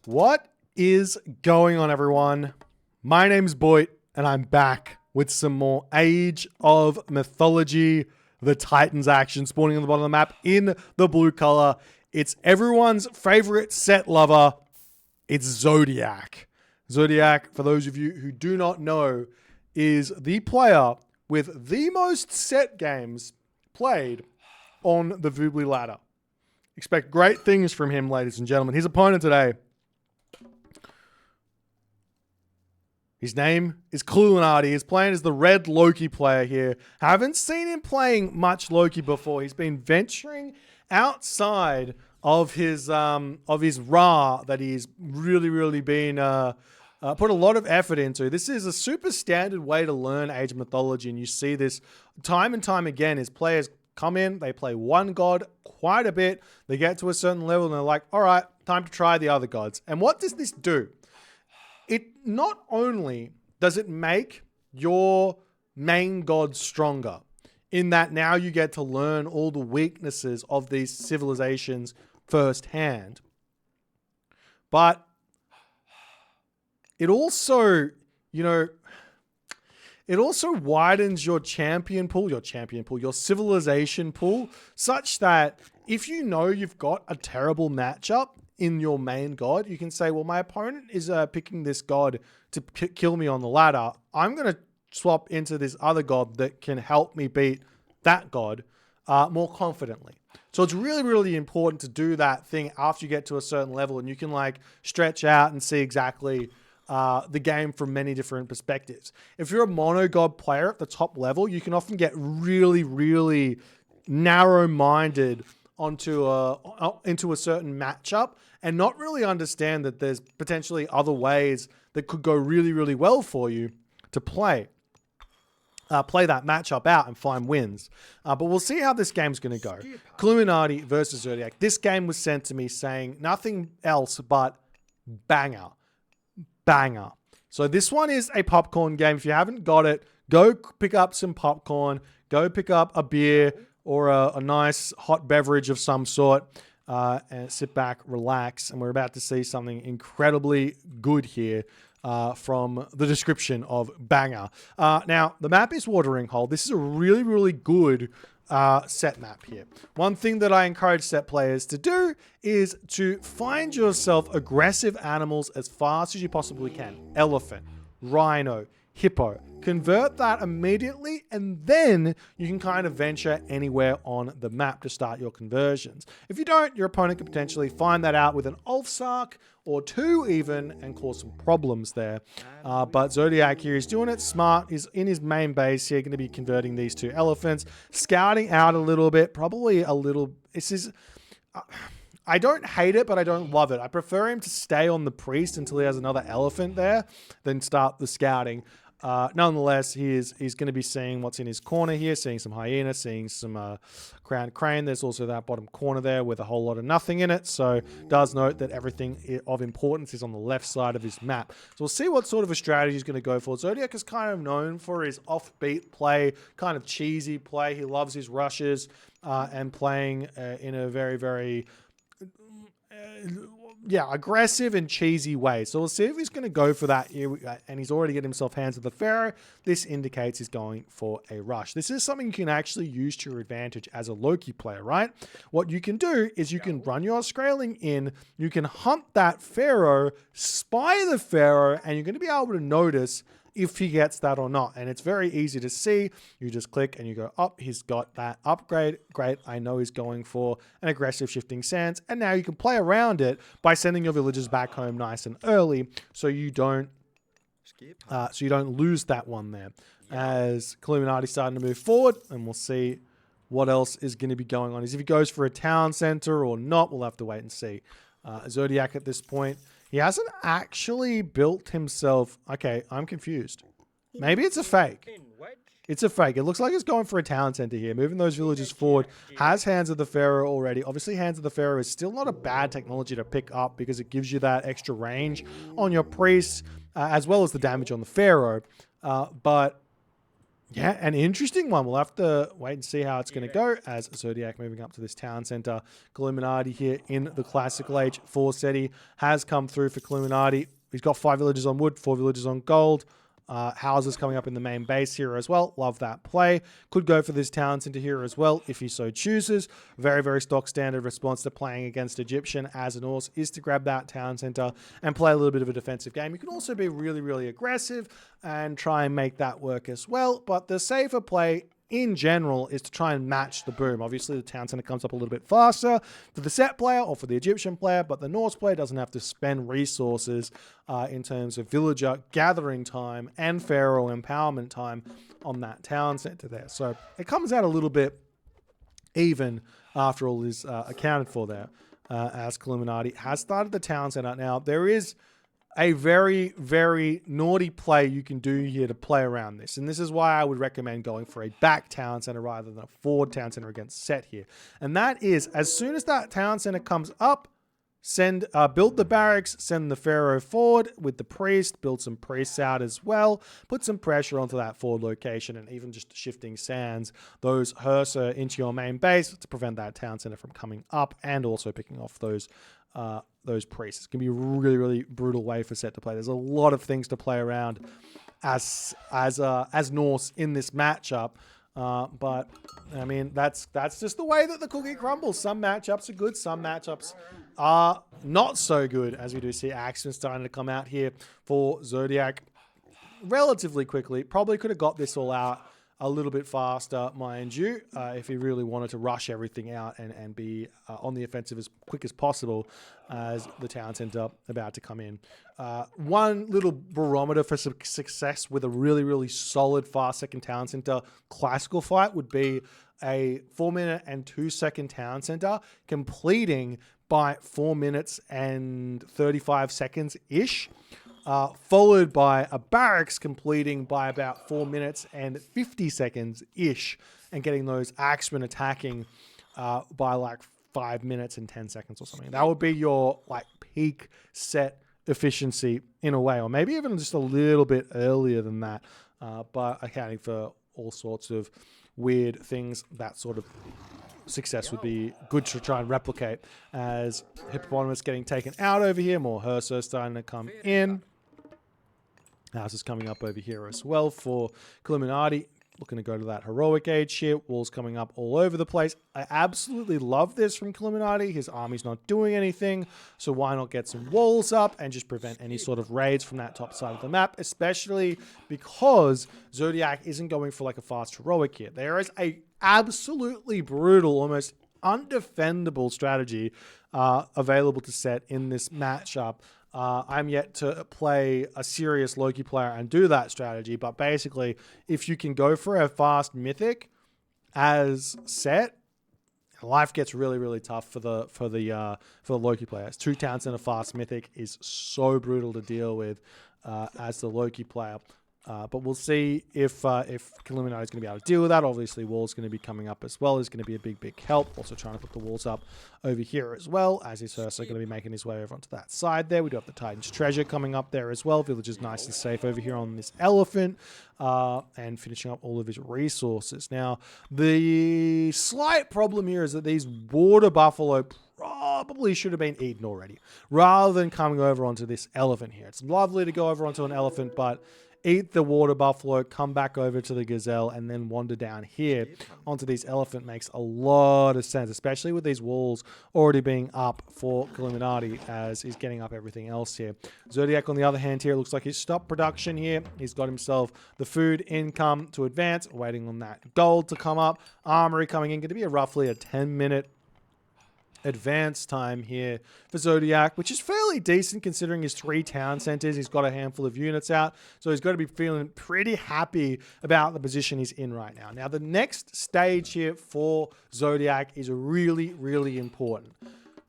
What is going on, everyone? My name's Boit, and I'm back with some more Age of Mythology, the Titans action, spawning on the bottom of the map in the blue color. It's everyone's favorite set lover. It's Zodiac. Zodiac, for those of you who do not know, is the player with the most set games played on the Vubli ladder. Expect great things from him, ladies and gentlemen. His opponent today, his name is Kiluminati. He's playing as the red Loki player here. Haven't seen him playing much Loki before. He's been venturing outside of his Ra that he's really been put a lot of effort into. This is a super standard way to learn Age of Mythology, and you see this time and time again as players come in, they play one god quite a bit, they get to a certain level and they're like, all right, time to try the other gods. And what does this do? It not only does it make your main god stronger, in that now you get to learn all the weaknesses of these civilizations firsthand, but it also, it also widens your champion pool, your civilization pool, such that if you know you've got a terrible matchup in your main god, you can say, well, my opponent is picking this god to kill me on the ladder. I'm going to swap into this other god that can help me beat that god more confidently. So it's really important to do that thing after you get to a certain level, and you can like stretch out and see exactly the game from many different perspectives. If you're a mono god player at the top level, you can often get really narrow-minded into a certain matchup and not really understand that there's potentially other ways that could go really well for you to play that matchup out and find wins. But we'll see how this game's going to go. Kiluminati versus Zodiac. This game was sent to me saying nothing else but banger. So this one is a popcorn game. If you haven't got it, go pick up some popcorn, go pick up a beer or a nice hot beverage of some sort, and sit back, relax. And we're about to see something incredibly good here from the description of banger. Now, the map is Watering Hole. This is a really good set map here. One thing that I encourage set players to do is to find yourself aggressive animals as fast as you possibly can. Elephant, rhino, hippo. Convert that immediately, and then you can kind of venture anywhere on the map to start your conversions. If you don't, your opponent could potentially find that out with an Ulfsark or two even and cause some problems there. But Zodiac here is doing it smart. He's in his main base here, going to be converting these two elephants, scouting out a little bit, probably a little. This is. I don't hate it, but I don't love it. I prefer him to stay on the priest until he has another elephant there, then start the scouting. Nonetheless, he's going to be seeing what's in his corner here, seeing some hyena, seeing some crowned crane. There's also that bottom corner there with a whole lot of nothing in it. So does note that everything of importance is on the left side of his map. So we'll see what sort of a strategy he's going to go for. Zodiac is kind of known for his offbeat play, kind of cheesy play. He loves his rushes and playing in a very aggressive and cheesy way. So we'll see if he's going to go for that here. And he's already getting himself hands of the Pharaoh. This indicates he's going for a rush. This is something you can actually use to your advantage as a Loki player, right? What you can do is you can run your Escalating in, you can hunt that Pharaoh, spy the Pharaoh, and you're going to be able to notice if he gets that or not. And it's very easy to see. You just click and you go, oh, he's got that upgrade. Great. I know he's going for an aggressive shifting sands. And now you can play around it by sending your villagers back home nice and early so you don't lose that one there. As Kiluminati's starting to move forward, and we'll see what else is going to be going on. Is if he goes for a town center or not, we'll have to wait and see. Zodiac at this point, he hasn't actually built himself. Okay, I'm confused. Maybe it's a fake. It's a fake. It looks like he's going for a town center here. Moving those villagers forward. Has Hands of the Pharaoh already. Obviously, Hands of the Pharaoh is still not a bad technology to pick up because it gives you that extra range on your priests, as well as the damage on the Pharaoh. But Yeah, an interesting one. We'll have to wait and see how it's going to go as Zodiac moving up to this town center. Kiluminati here in the Classical Age. 4 SETI has come through for Kiluminati. He's got 5 villages on wood, 4 villages on gold. Houses coming up in the main base here as well. Love that play. Could go for this town center here as well if he so chooses. Very, very stock standard response to playing against Egyptian as an Norse is to grab that town center and play a little bit of a defensive game. You can also be really, really aggressive and try and make that work as well. But the safer play in general is to try and match the boom. Obviously, the town center comes up a little bit faster for the set player or for the Egyptian player, but the Norse player doesn't have to spend resources in terms of villager gathering time and pharaoh empowerment time on that town center there. So it comes out a little bit even after all is accounted for there, as Kiluminati has started the town center. Now, there is a very, very naughty play you can do here to play around this. And this is why I would recommend going for a back town center rather than a forward town center against set here. And that is, as soon as that town center comes up, build the barracks, send the pharaoh forward with the priest, build some priests out as well, put some pressure onto that forward location, and even just shifting sands those Hersa into your main base to prevent that town center from coming up, and also picking off those priests. It's going to be a really, really brutal way for set to play. There's a lot of things to play around as Norse in this matchup. But I mean, that's just the way that the cookie crumbles. Some matchups are good, some matchups are not so good, as we do see action starting to come out here for Zodiac relatively quickly. Probably could have got this all out a little bit faster, mind you, if he really wanted to rush everything out and be on the offensive as quick as possible as the town center about to come in. One little barometer for success with a really, really solid fast second town center classical fight would be a 4-minute and 2-second town center completing by 4 minutes and 35 seconds-ish. Followed by a barracks completing by about 4 minutes and 50 seconds-ish, and getting those axemen attacking by like 5 minutes and 10 seconds or something. That would be your like peak set efficiency in a way, or maybe even just a little bit earlier than that, but accounting for all sorts of weird things, that sort of success would be good to try and replicate. As Hippopotamus getting taken out over here, more Hersa starting to come in. Houses coming up over here as well for Kiluminati. Looking to go to that heroic age here. Walls coming up all over the place. I absolutely love this from Kiluminati. His army's not doing anything, so why not get some walls up and just prevent any sort of raids from that top side of the map, especially because Zodiac isn't going for like a fast heroic here. There is a absolutely brutal, almost undefendable strategy available to set in this matchup. I'm yet to play a serious Loki player and do that strategy, but basically, if you can go for a fast mythic as set, life gets really, really tough for the Loki players. 2 town center fast mythic is so brutal to deal with as the Loki player. But we'll see if Kiluminati is going to be able to deal with that. Obviously, walls going to be coming up as well. Is going to be a big, big help. Also trying to put the walls up over here as well, as his Ursa going to be making his way over onto that side there. We do have the Titan's Treasure coming up there as well. Village is nice and safe over here on this elephant, and finishing up all of his resources. Now, the slight problem here is that these water buffalo probably should have been eaten already, rather than coming over onto this elephant here. It's lovely to go over onto an elephant, but eat the water buffalo, come back over to the gazelle, and then wander down here onto these elephant makes a lot of sense, especially with these walls already being up for Kiluminati as he's getting up everything else here. Zodiac, on the other hand, here looks like he's stopped production here. He's got himself the food income to advance, waiting on that gold to come up. Armory coming in, going to be roughly a 10-minute advance time here for Zodiac, which is fairly decent considering his 3 town centers. He's got a handful of units out, so he's got to be feeling pretty happy about the position he's in right now. Now, the next stage here for Zodiac is really, really important,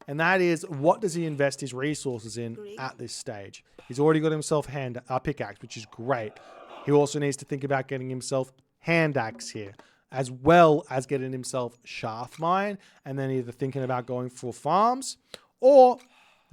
and that is, what does he invest his resources in at this stage? He's already got himself a pickaxe, which is great. He also needs to think about getting himself hand axe here, as well as getting himself shaft mine, and then either thinking about going for farms, or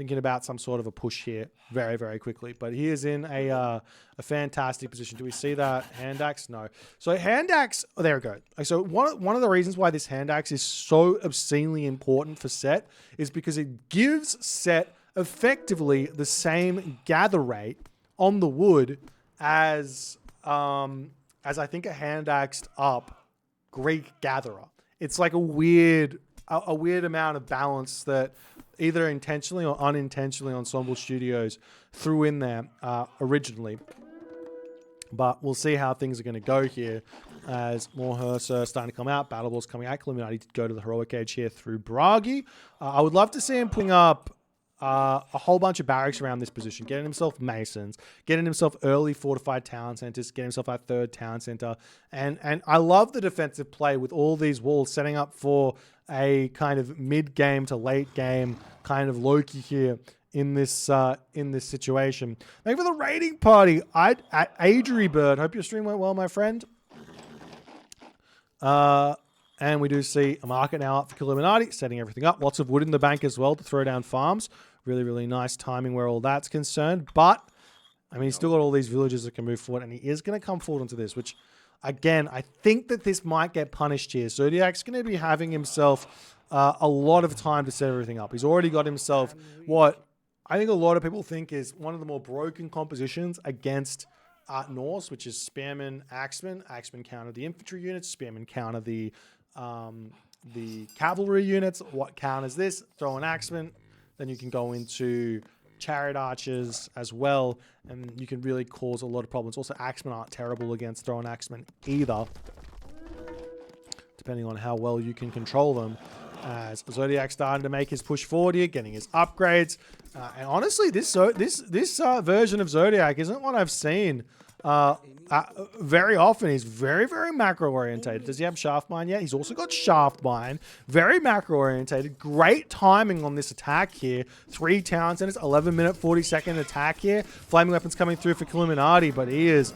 thinking about some sort of a push here very, very quickly. But he is in a fantastic position. Do we see that hand axe? No. So hand axe, oh, there we go. So one of the reasons why this hand axe is so obscenely important for Set is because it gives Set effectively the same gather rate on the wood as I think a hand axed up Greek gatherer. It's like a weird amount of balance that either intentionally or unintentionally Ensemble Studios threw in there originally. But we'll see how things are going to go here as more Hersa starting to come out. Battle Balls coming out. Kiluminati did go to the Heroic Age here through Bragi. I would love to see him putting up a whole bunch of barracks around this position, getting himself masons, getting himself early fortified town centers, getting himself our third town center. And I love the defensive play with all these walls setting up for a kind of mid-game to late game kind of Loki here in this situation. Thank you for the raiding party. Adri Bird. Hope your stream went well, my friend. And we do see a market now up for Kiluminati, setting everything up. Lots of wood in the bank as well to throw down farms. Really, really nice timing where all that's concerned. But, I mean, he's still got all these villages that can move forward, and he is going to come forward onto this, which, again, I think that this might get punished here. Zodiac's going to be having himself a lot of time to set everything up. He's already got himself what I think a lot of people think is one of the more broken compositions against Norse, which is Spearman, Axeman. Axeman counter the infantry units. Spearman counter the cavalry units. What counters this? Throw an Axeman. Then you can go into chariot archers as well, and you can really cause a lot of problems. Also, Axemen aren't terrible against thrown Axemen either, depending on how well you can control them. As Zodiac starting to make his push forward here, getting his upgrades. And honestly, this version of Zodiac isn't what I've seen very often. He's very, very macro orientated. Does he have shaft mine yet? He's also got shaft mine. Very macro orientated. Great timing on this attack here. 3 town centers, 11-minute, 40-second attack here. Flaming weapons coming through for Kiluminati, but he is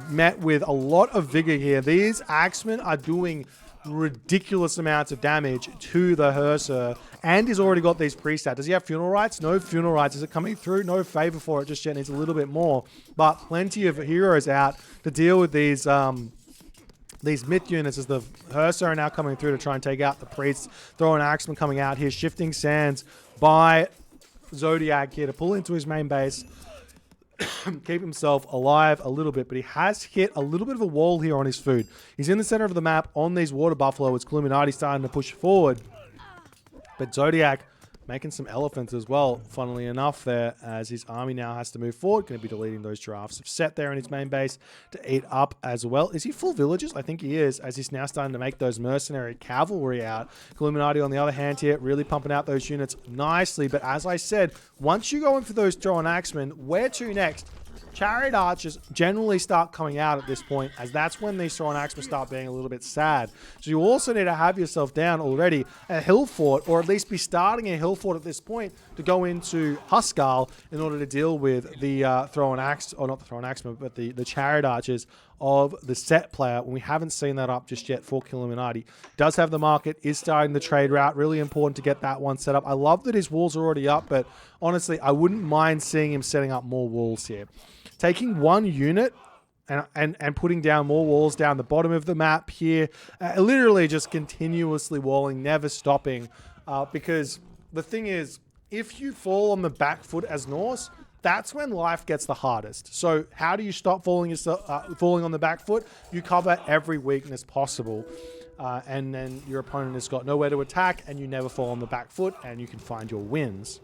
met with a lot of vigor here. These axemen are doing ridiculous amounts of damage to the Hersa, and he's already got these pre-stat. Does he have funeral rites? No funeral rites. Is it coming through? No favor for it just yet. Needs a little bit more, but plenty of heroes out to deal with these myth units as the Hersa are now coming through to try and take out the priests. Throwing Axeman coming out here, shifting sands by Zodiac here to pull into his main base. Keep himself alive a little bit, but he has hit a little bit of a wall here on his food. He's in the center of the map on these water buffalo. It's Kiluminati starting to push forward, but Zodiac making some elephants as well, funnily enough, there, as his army now has to move forward. Going to be deleting those giraffes of Set there in his main base to eat up as well. Is he full villages? I think he is, as he's now starting to make those mercenary cavalry out. Kiluminati, on the other hand here, really pumping out those units nicely. But as I said, once you go in for those throwing axemen, where to next? Chariot archers generally start coming out at this point, as that's when these throwing axemen start being a little bit sad. So you also need to have yourself down already a hill fort, or at least be starting a hill fort at this point to go into Huskal in order to deal with the throwing axe, or not the throwing axemen, but the chariot archers of the Set player, when we haven't seen that up just yet for Kiluminati. Does have the market, is starting the trade route. Really important to get that one set up. I love that his walls are already up, but honestly, I wouldn't mind seeing him setting up more walls here. Taking one unit and putting down more walls down the bottom of the map here, literally just continuously walling, never stopping, because the thing is, if you fall on the back foot as Norse, that's when life gets the hardest. So how do you stop falling on the back foot? You cover every weakness possible, and then your opponent has got nowhere to attack, and you never fall on the back foot, and you can find your wins.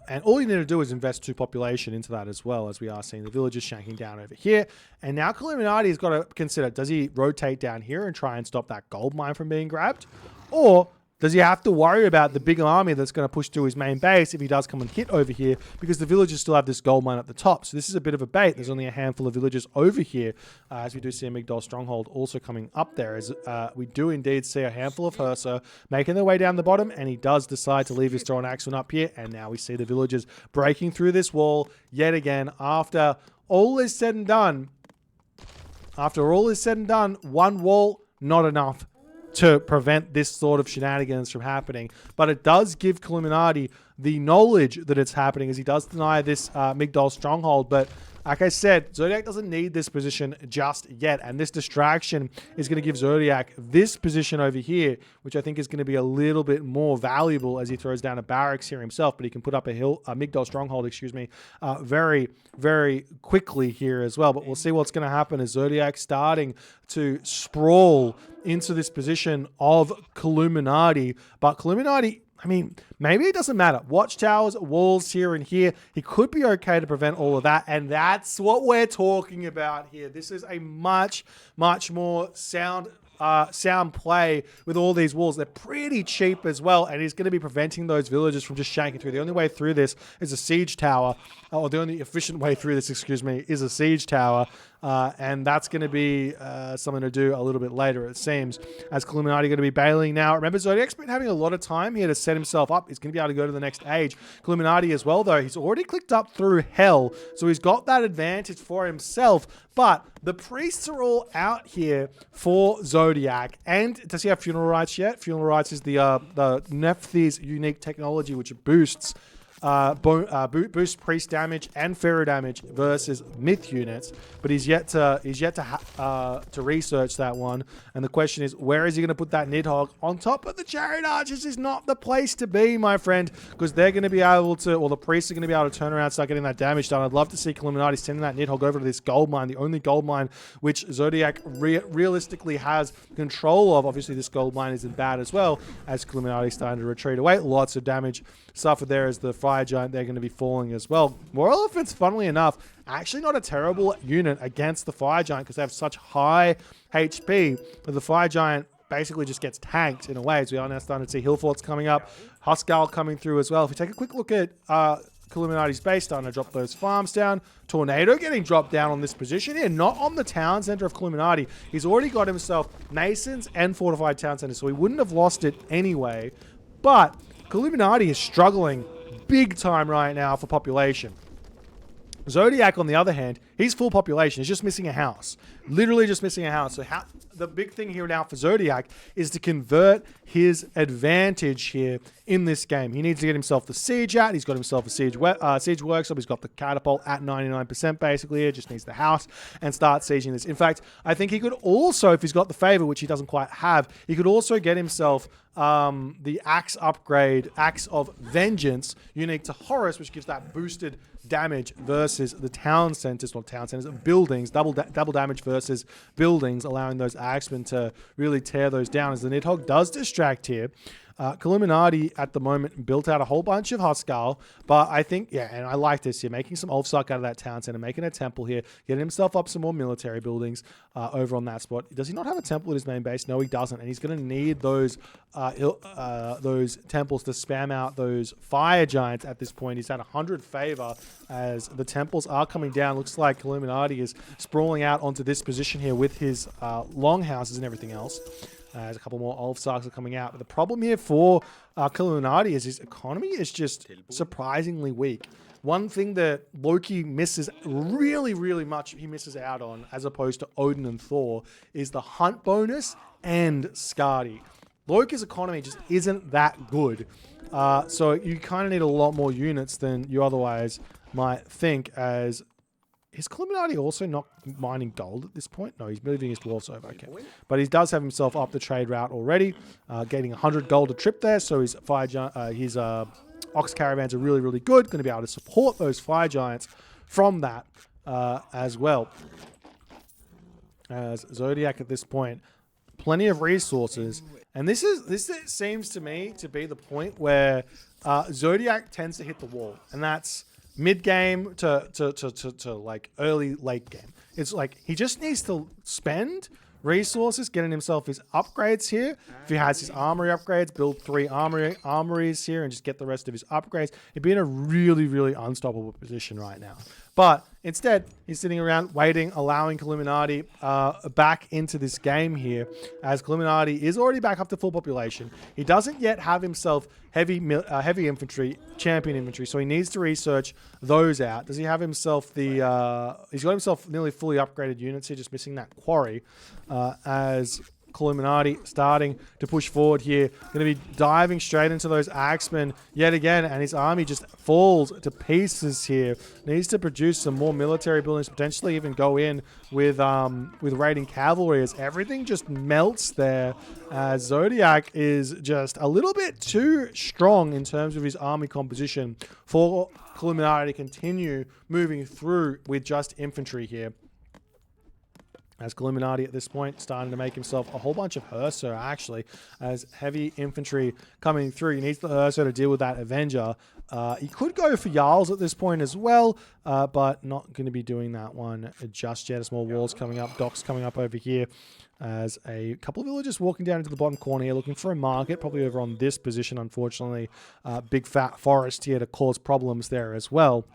And all you need to do is invest 2 population into that as well, as we are seeing the villagers shanking down over here. And now Kiluminati has got to consider, does he rotate down here and try and stop that gold mine from being grabbed? Or does he have to worry about the big army that's going to push through his main base if he does come and hit over here, because the villagers still have this gold mine at the top? So this is a bit of a bait. There's only a handful of villagers over here, as we do see a Migdol stronghold also coming up there, as we do indeed see a handful of Hersa making their way down the bottom, and he does decide to leave his throwing axeman up here, and now we see the villagers breaking through this wall yet again. After all is said and done, one wall, not enough to prevent this sort of shenanigans from happening. But it does give Kiluminati the knowledge that it's happening, as he does deny this Migdol stronghold. But like I said, Zodiac doesn't need this position just yet, and this distraction is going to give Zodiac this position over here, which I think is going to be a little bit more valuable as he throws down a barracks here himself, but he can put up a Migdol stronghold, very, very quickly here as well. But we'll see what's going to happen as Zodiac starting to sprawl into this position of Kiluminati. But Kiluminati, I mean, maybe it doesn't matter. Watchtowers, walls here and here. He could be okay to prevent all of that. And that's what we're talking about here. This is a much, much more sound play with all these walls. They're pretty cheap as well. And he's going to be preventing those villagers from just shanking through. The only way through this is a siege tower. Or the only efficient way through this, is a siege tower. And that's going to be something to do a little bit later, it seems, as Kiluminati going to be bailing now. Remember, Zodiac's been having a lot of time here to set himself up. He's going to be able to go to the next age. Kiluminati as well, though, he's already clicked up through hell, so he's got that advantage for himself. But the priests are all out here for Zodiac. And does he have funeral rites yet? Funeral rites is the Nephthys unique technology, which boosts boost priest damage and pharaoh damage versus myth units, but he's yet to research that one. And the question is, where is he going to put that Nidhogg? On top of the chariot archers is not the place to be, my friend, because they're going to be able to, or the priests are going to be able to turn around and start getting that damage done. I'd love to see Kiluminati sending that Nidhogg over to this gold mine, the only gold mine which Zodiac realistically has control of. Obviously, this gold mine isn't bad as well, as Kiluminati starting to retreat away. Lots of damage suffered there as the fire giant, they're going to be falling as well. More elephants, funnily enough, actually not a terrible unit against the fire giant because they have such high HP that the fire giant basically just gets tanked in a way. As we are now starting to see hill forts coming up, Huskarl coming through as well. If we take a quick look at Kiluminati's base, starting to drop those farms down. Tornado getting dropped down on this position here, not on the town center of Kiluminati. He's already got himself masons and fortified town centers, so he wouldn't have lost it anyway. But Kiluminati is struggling big time right now for population. Zodiac, on the other hand, he's full population. He's just missing a house. Literally just missing a house. So the big thing here now for Zodiac is to convert his advantage here in this game. He needs to get himself the siege out. He's got himself a siege workshop. He's got the catapult at 99% basically here. Just needs the house and start sieging this. In fact, I think he could also, if he's got the favor, which he doesn't quite have, he could also get himself the axe upgrade, Axe of Vengeance, unique to Horus, which gives that boosted damage versus the town centers, not town centers, buildings, double damage versus buildings, allowing those axemen to really tear those down as the Nidhogg does distract here. Kiluminati at the moment built out a whole bunch of Huskarl, but I think, yeah, and I like this here, making some Ulfsark out of that town center, making a temple here, getting himself up some more military buildings over on that spot. Does he not have a temple at his main base? No, he doesn't, and he's going to need those temples to spam out those fire giants at this point. He's at 100 favor as the temples are coming down. Looks like Kiluminati is sprawling out onto this position here with his longhouses and everything else. There's a couple more Ulfsarks are coming out. But the problem here for Kiluminati is his economy is just surprisingly weak. One thing that Loki misses really, really much, he misses out on, as opposed to Odin and Thor, is the hunt bonus and Skadi. Loki's economy just isn't that good. So you kind of need a lot more units than you otherwise might think, as... Is Kiluminati also not mining gold at this point? No, he's moving his dwarfs over. Okay. But he does have himself up the trade route already, getting 100 gold a trip there. So his ox caravans are really, really good. Going to be able to support those fire giants from that as well. As Zodiac at this point, plenty of resources. And this seems to me to be the point where Zodiac tends to hit the wall. And that's mid game to like early late game. It's like he just needs to spend resources getting himself his upgrades here. If he has his armory upgrades, build 3 armories here and just get the rest of his upgrades. He'd be in a really, really unstoppable position right now. But instead, he's sitting around waiting, allowing Kiluminati back into this game here, as Kiluminati is already back up to full population. He doesn't yet have himself heavy infantry, champion infantry, so he needs to research those out. Does he have himself the... he's got himself nearly fully upgraded units here, just missing that quarry, as Kiluminati starting to push forward here. Going to be diving straight into those axemen yet again, and his army just falls to pieces here. Needs to produce some more military buildings, potentially even go in with raiding cavalry, as everything just melts there, as Zodiac is just a little bit too strong in terms of his army composition for Kiluminati to continue moving through with just infantry here. As Kiluminati at this point starting to make himself a whole bunch of Herso, actually, as heavy infantry coming through. He needs the Herso to deal with that Avenger. He could go for Jarls at this point as well, but not going to be doing that one just yet. Small walls coming up, docks coming up over here, as a couple of villagers walking down into the bottom corner here looking for a market, probably over on this position, unfortunately. Big fat forest here to cause problems there as well.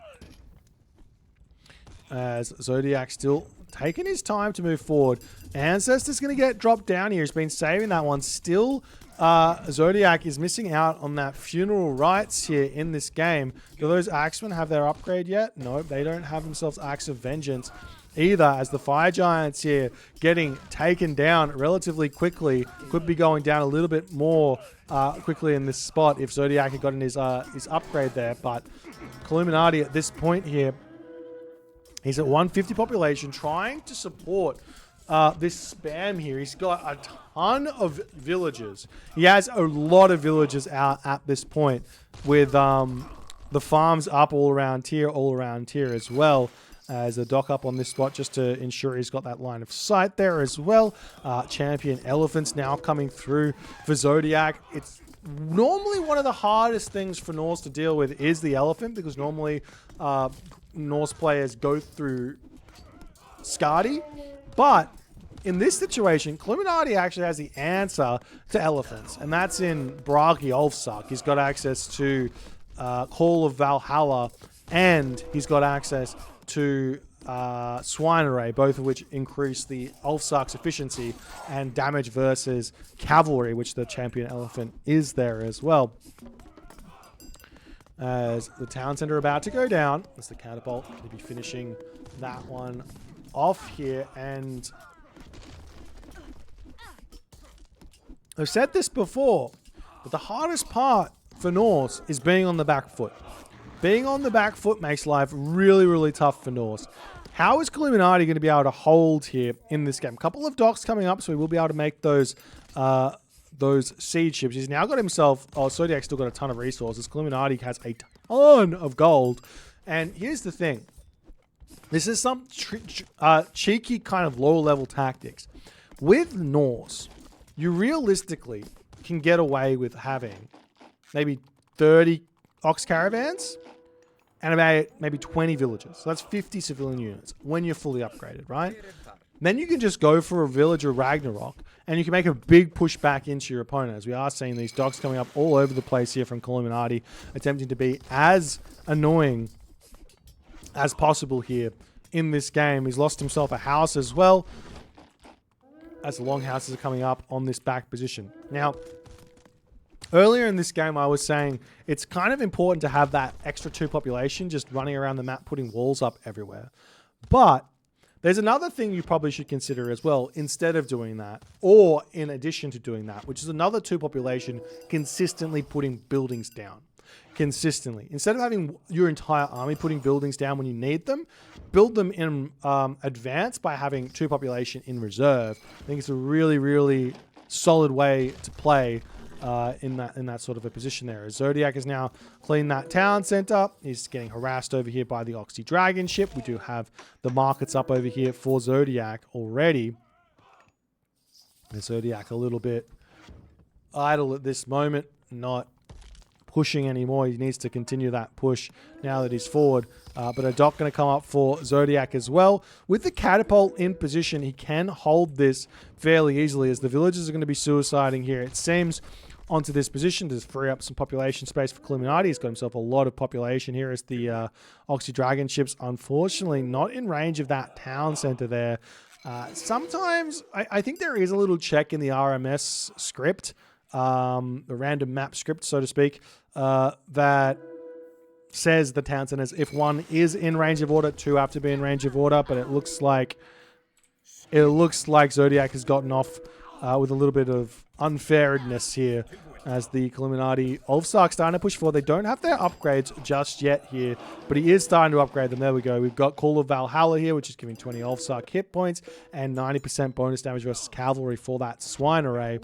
As Zodiac still taking his time to move forward. Ancestor's going to get dropped down here. He's been saving that one. Still, Zodiac is missing out on that funeral rites here in this game. Do those Axemen have their upgrade yet? No, they don't have themselves Axe of Vengeance either, as the Fire Giants here getting taken down relatively quickly. Could be going down a little bit more quickly in this spot if Zodiac had gotten his upgrade there. But Kiluminati at this point here, he's at 150 population, trying to support this spam here. He's got a ton of villagers. He has a lot of villagers out at this point, with the farms up all around here as well, as a dock up on this spot just to ensure he's got that line of sight there as well. Champion elephants now coming through for Zodiac. It's normally one of the hardest things for Norse to deal with is the elephant, because normally Norse players go through Skadi, but in this situation, Kiluminati actually has the answer to elephants, and that's in Bragi Ulfsark. He's got access to Call of Valhalla, and he's got access to Swine Array, both of which increase the Ulfsark's efficiency and damage versus cavalry, which the champion elephant is there as well. As the town center about to go down, as the catapult going to be finishing that one off here. And I've said this before, but the hardest part for Norse is being on the back foot. Being on the back foot makes life really, really tough for Norse. How is Kiluminati going to be able to hold here in this game? A couple of docks coming up, so we will be able to make those siege ships. He's now got himself... Oh, Zodiac's still got a ton of resources. Kiluminati has a ton of gold. And here's the thing. This is some cheeky kind of low-level tactics. With Norse, you realistically can get away with having maybe 30 ox caravans and about maybe 20 villagers. So that's 50 civilian units when you're fully upgraded, right? Then you can just go for a villager Ragnarok, and you can make a big push back into your opponent. As we are seeing these dogs coming up all over the place here from Kiluminati, attempting to be as annoying as possible here in this game. He's lost himself a house as well, as the long houses are coming up on this back position. Now, earlier in this game, I was saying it's kind of important to have that extra 2 population just running around the map, putting walls up everywhere. But there's another thing you probably should consider as well, instead of doing that, or in addition to doing that, which is another 2 population consistently putting buildings down. Consistently. Instead of having your entire army putting buildings down when you need them, build them in advance by having 2 population in reserve. I think it's a really, really solid way to play in that sort of a position there. Zodiac has now cleaned that town center. He's getting harassed over here by the Oxy Dragon ship. We do have the markets up over here for Zodiac already. And Zodiac a little bit idle at this moment, not pushing anymore. He needs to continue that push now that he's forward. But a dock going to come up for Zodiac as well. With the catapult in position, he can hold this fairly easily, as the villagers are going to be suiciding here, it seems, onto this position to free up some population space for Kiluminati. He's got himself a lot of population here, as the Oxy Dragon ships, unfortunately, not in range of that town center there. Sometimes, I think there is a little check in the RMS script, the random map script, so to speak, that says the town centers, if one is in range of order, 2 have to be in range of order, but it looks like Zodiac has gotten off with a little bit of unfairness here as the Kiluminati Ulfsark starting to push forward. They don't have their upgrades just yet here, but he is starting to upgrade them. There we go. We've got Call of Valhalla here, which is giving 20 Ulfsark hit points and 90% bonus damage versus cavalry for that swine array,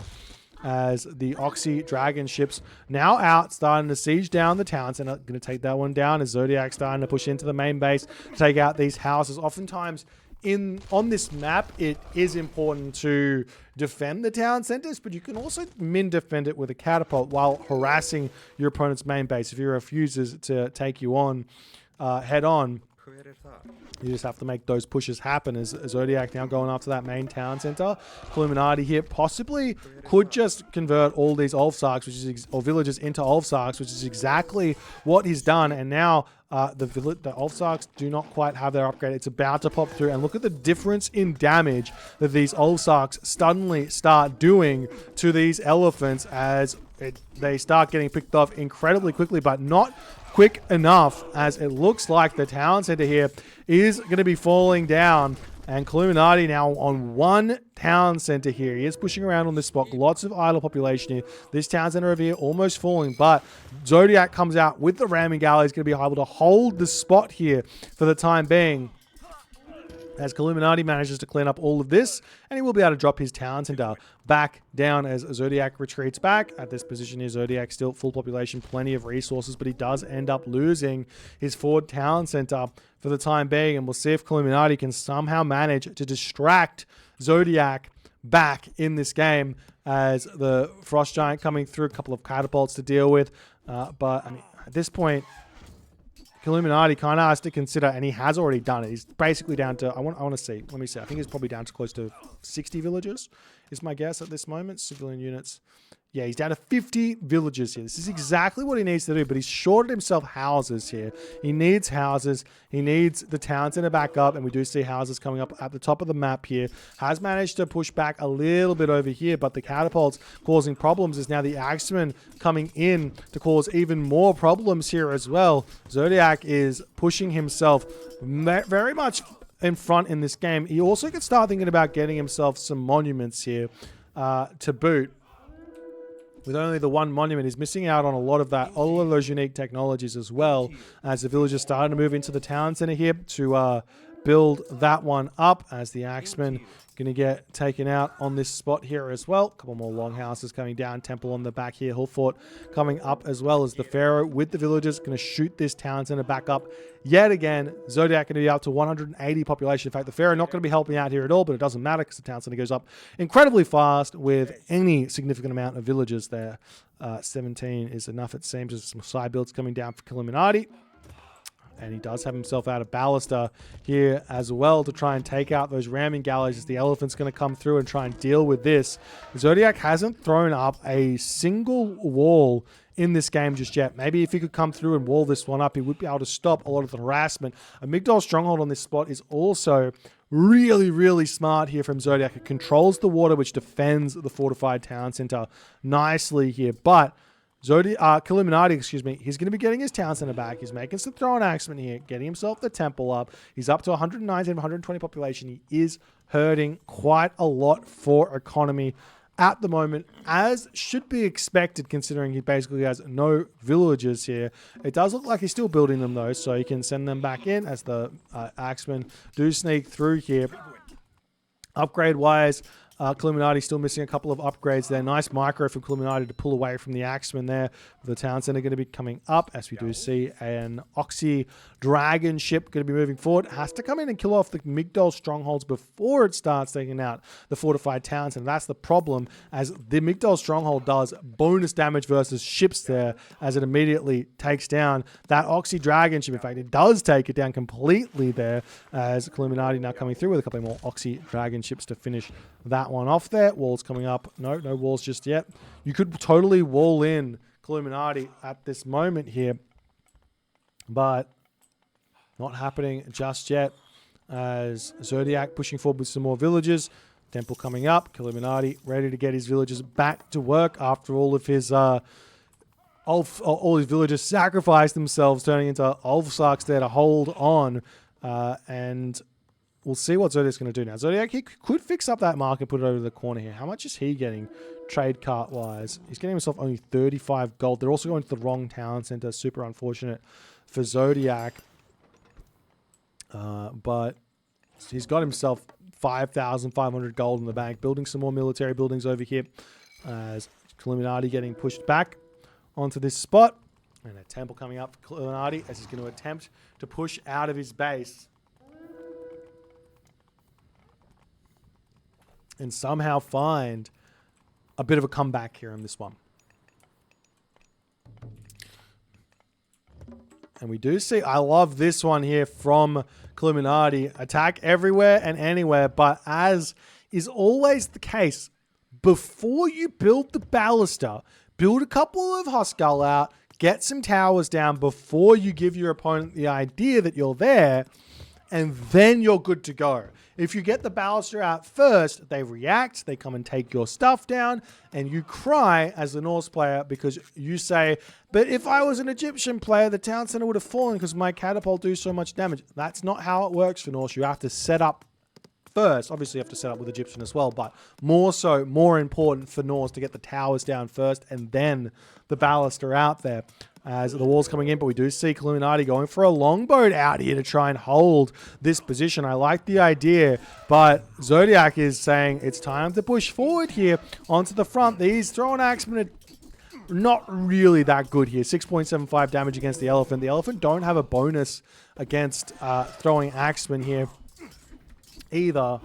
as the Oxy Dragon ships now out, starting to siege down the towns, and are going to take that one down as Zodiac starting to push into the main base to take out these houses. Oftentimes on this map, it is important to defend the town centers, but you can also defend it with a catapult while harassing your opponent's main base. If he refuses to take you on head on, you just have to make those pushes happen. As Zodiac now going after that main town center. Kiluminati here possibly could just convert all these Ulfsarks, or villages into Ulfsarks, which is exactly what he's done. And now the Ulfsarks do not quite have their upgrade. It's about to pop through, and look at the difference in damage that these Ulfsarks suddenly start doing to these elephants as they start getting picked off incredibly quickly, but not quick enough, as it looks like the town center here is going to be falling down. And Kiluminati now on one town center here. He is pushing around on this spot. Lots of idle population here. This town center over here almost falling, but Zodiac comes out with the ramming galley. He's going to be able to hold the spot here for the time being, as Kiluminati manages to clean up all of this, and he will be able to drop his town center back down as Zodiac retreats back. At this position here, Zodiac still full population, plenty of resources, but he does end up losing his forward town center for the time being, and we'll see if Kiluminati can somehow manage to distract Zodiac back in this game, as the Frost Giant coming through, a couple of catapults to deal with, but I mean, at this point, Kiluminati kind of has to consider, and he has already done it. He's basically down to, I want to see. Let me see. I think he's probably down to close to 60 villages, is my guess at this moment. Civilian units. Yeah, he's down to 50 villages here. This is exactly what he needs to do, but he's shorted himself houses here. He needs houses. He needs the town center back up, and we do see houses coming up at the top of the map here. Has managed to push back a little bit over here, but the catapults causing problems, is now the Axemen coming in to cause even more problems here as well. Zodiac is pushing himself very much in front in this game. He also could start thinking about getting himself some monuments here to boot. With only the one monument, he's missing out on a lot of that, all of those unique technologies as well, as the villagers starting to move into the town center here to build that one up, as the Axemen going to get taken out on this spot here as well. A couple more longhouses coming down, temple on the back here, hill fort coming up, as well as the Pharaoh with the villagers going to shoot this town center back up yet again. Zodiac going to be up to 180 population. In fact, the Pharaoh not going to be helping out here at all, but it doesn't matter because the town center goes up incredibly fast with any significant amount of villagers there. 17 is enough, it seems. There's some side builds coming down for Kiluminati. And he does have himself out of Ballista here as well to try and take out those ramming galleys, as the elephant's going to come through and try and deal with this. Zodiac hasn't thrown up a single wall in this game just yet. Maybe if he could come through and wall this one up, he would be able to stop a lot of the harassment. A Migdol stronghold on this spot is also really, really smart here from Zodiac. It controls the water, which defends the fortified town center nicely here, but Kiluminati, he's going to be getting his town center back. He's making some throwing axemen here, getting himself the temple up. He's up to 119, 120 population. He is hurting quite a lot for economy at the moment, as should be expected considering he basically has no villages here. It does look like he's still building them though, so he can send them back in as the axemen do sneak through here. Upgrade-wise, Kiluminati still missing a couple of upgrades there. Nice micro from Kiluminati to pull away from the Axemen there. The town center going to be coming up, as we do see an Oxy Dragon ship going to be moving forward. Has to come in and kill off the Migdol strongholds before it starts taking out the fortified towns, and that's the problem, as the Migdol stronghold does bonus damage versus ships there, as it immediately takes down that Oxy Dragon ship. In fact, it does take it down completely there, as Kiluminati now coming through with a couple more Oxy Dragon ships to finish that one off there. Walls coming up. No walls just yet. You could totally wall in Kiluminati at this moment here, but not happening just yet, as Zodiac pushing forward with some more villages. Temple coming up. Kiluminati ready to get his villagers back to work after all of his all his villagers sacrificed themselves, turning into Ulfsarks there to hold on, and we'll see what Zodiac's going to do now. Zodiac, he could fix up that mark and put it over the corner here. How much is he getting trade cart-wise? He's getting himself only 35 gold. They're also going to the wrong town center. Super unfortunate for Zodiac. But he's got himself 5,500 gold in the bank. Building some more military buildings over here. As Kiluminati getting pushed back onto this spot. And a temple coming up for Kiluminati as he's going to attempt to push out of his base. And somehow find a bit of a comeback here in this one. And we do see, I love this one here from Kiluminati. Attack everywhere and anywhere, but as is always the case, before you build the ballista, build a couple of Huskell out, get some towers down before you give your opponent the idea that you're there, and then you're good to go. If you get the ballista out first, they react, they come and take your stuff down, and you cry as the Norse player because you say, but if I was an Egyptian player, the town center would have fallen because my catapult do so much damage. That's not how it works for Norse. You have to set up first. Obviously, you have to set up with Egyptian as well, but more important for Norse to get the towers down first and then the ballista out there as the wall's coming in. But we do see Kiluminati going for a longboat out here to try and hold this position. I like the idea, but Zodiac is saying it's time to push forward here onto the front. These throwing axemen are not really that good here. 6.75 damage against the elephant. The elephant don't have a bonus against throwing axemen here either,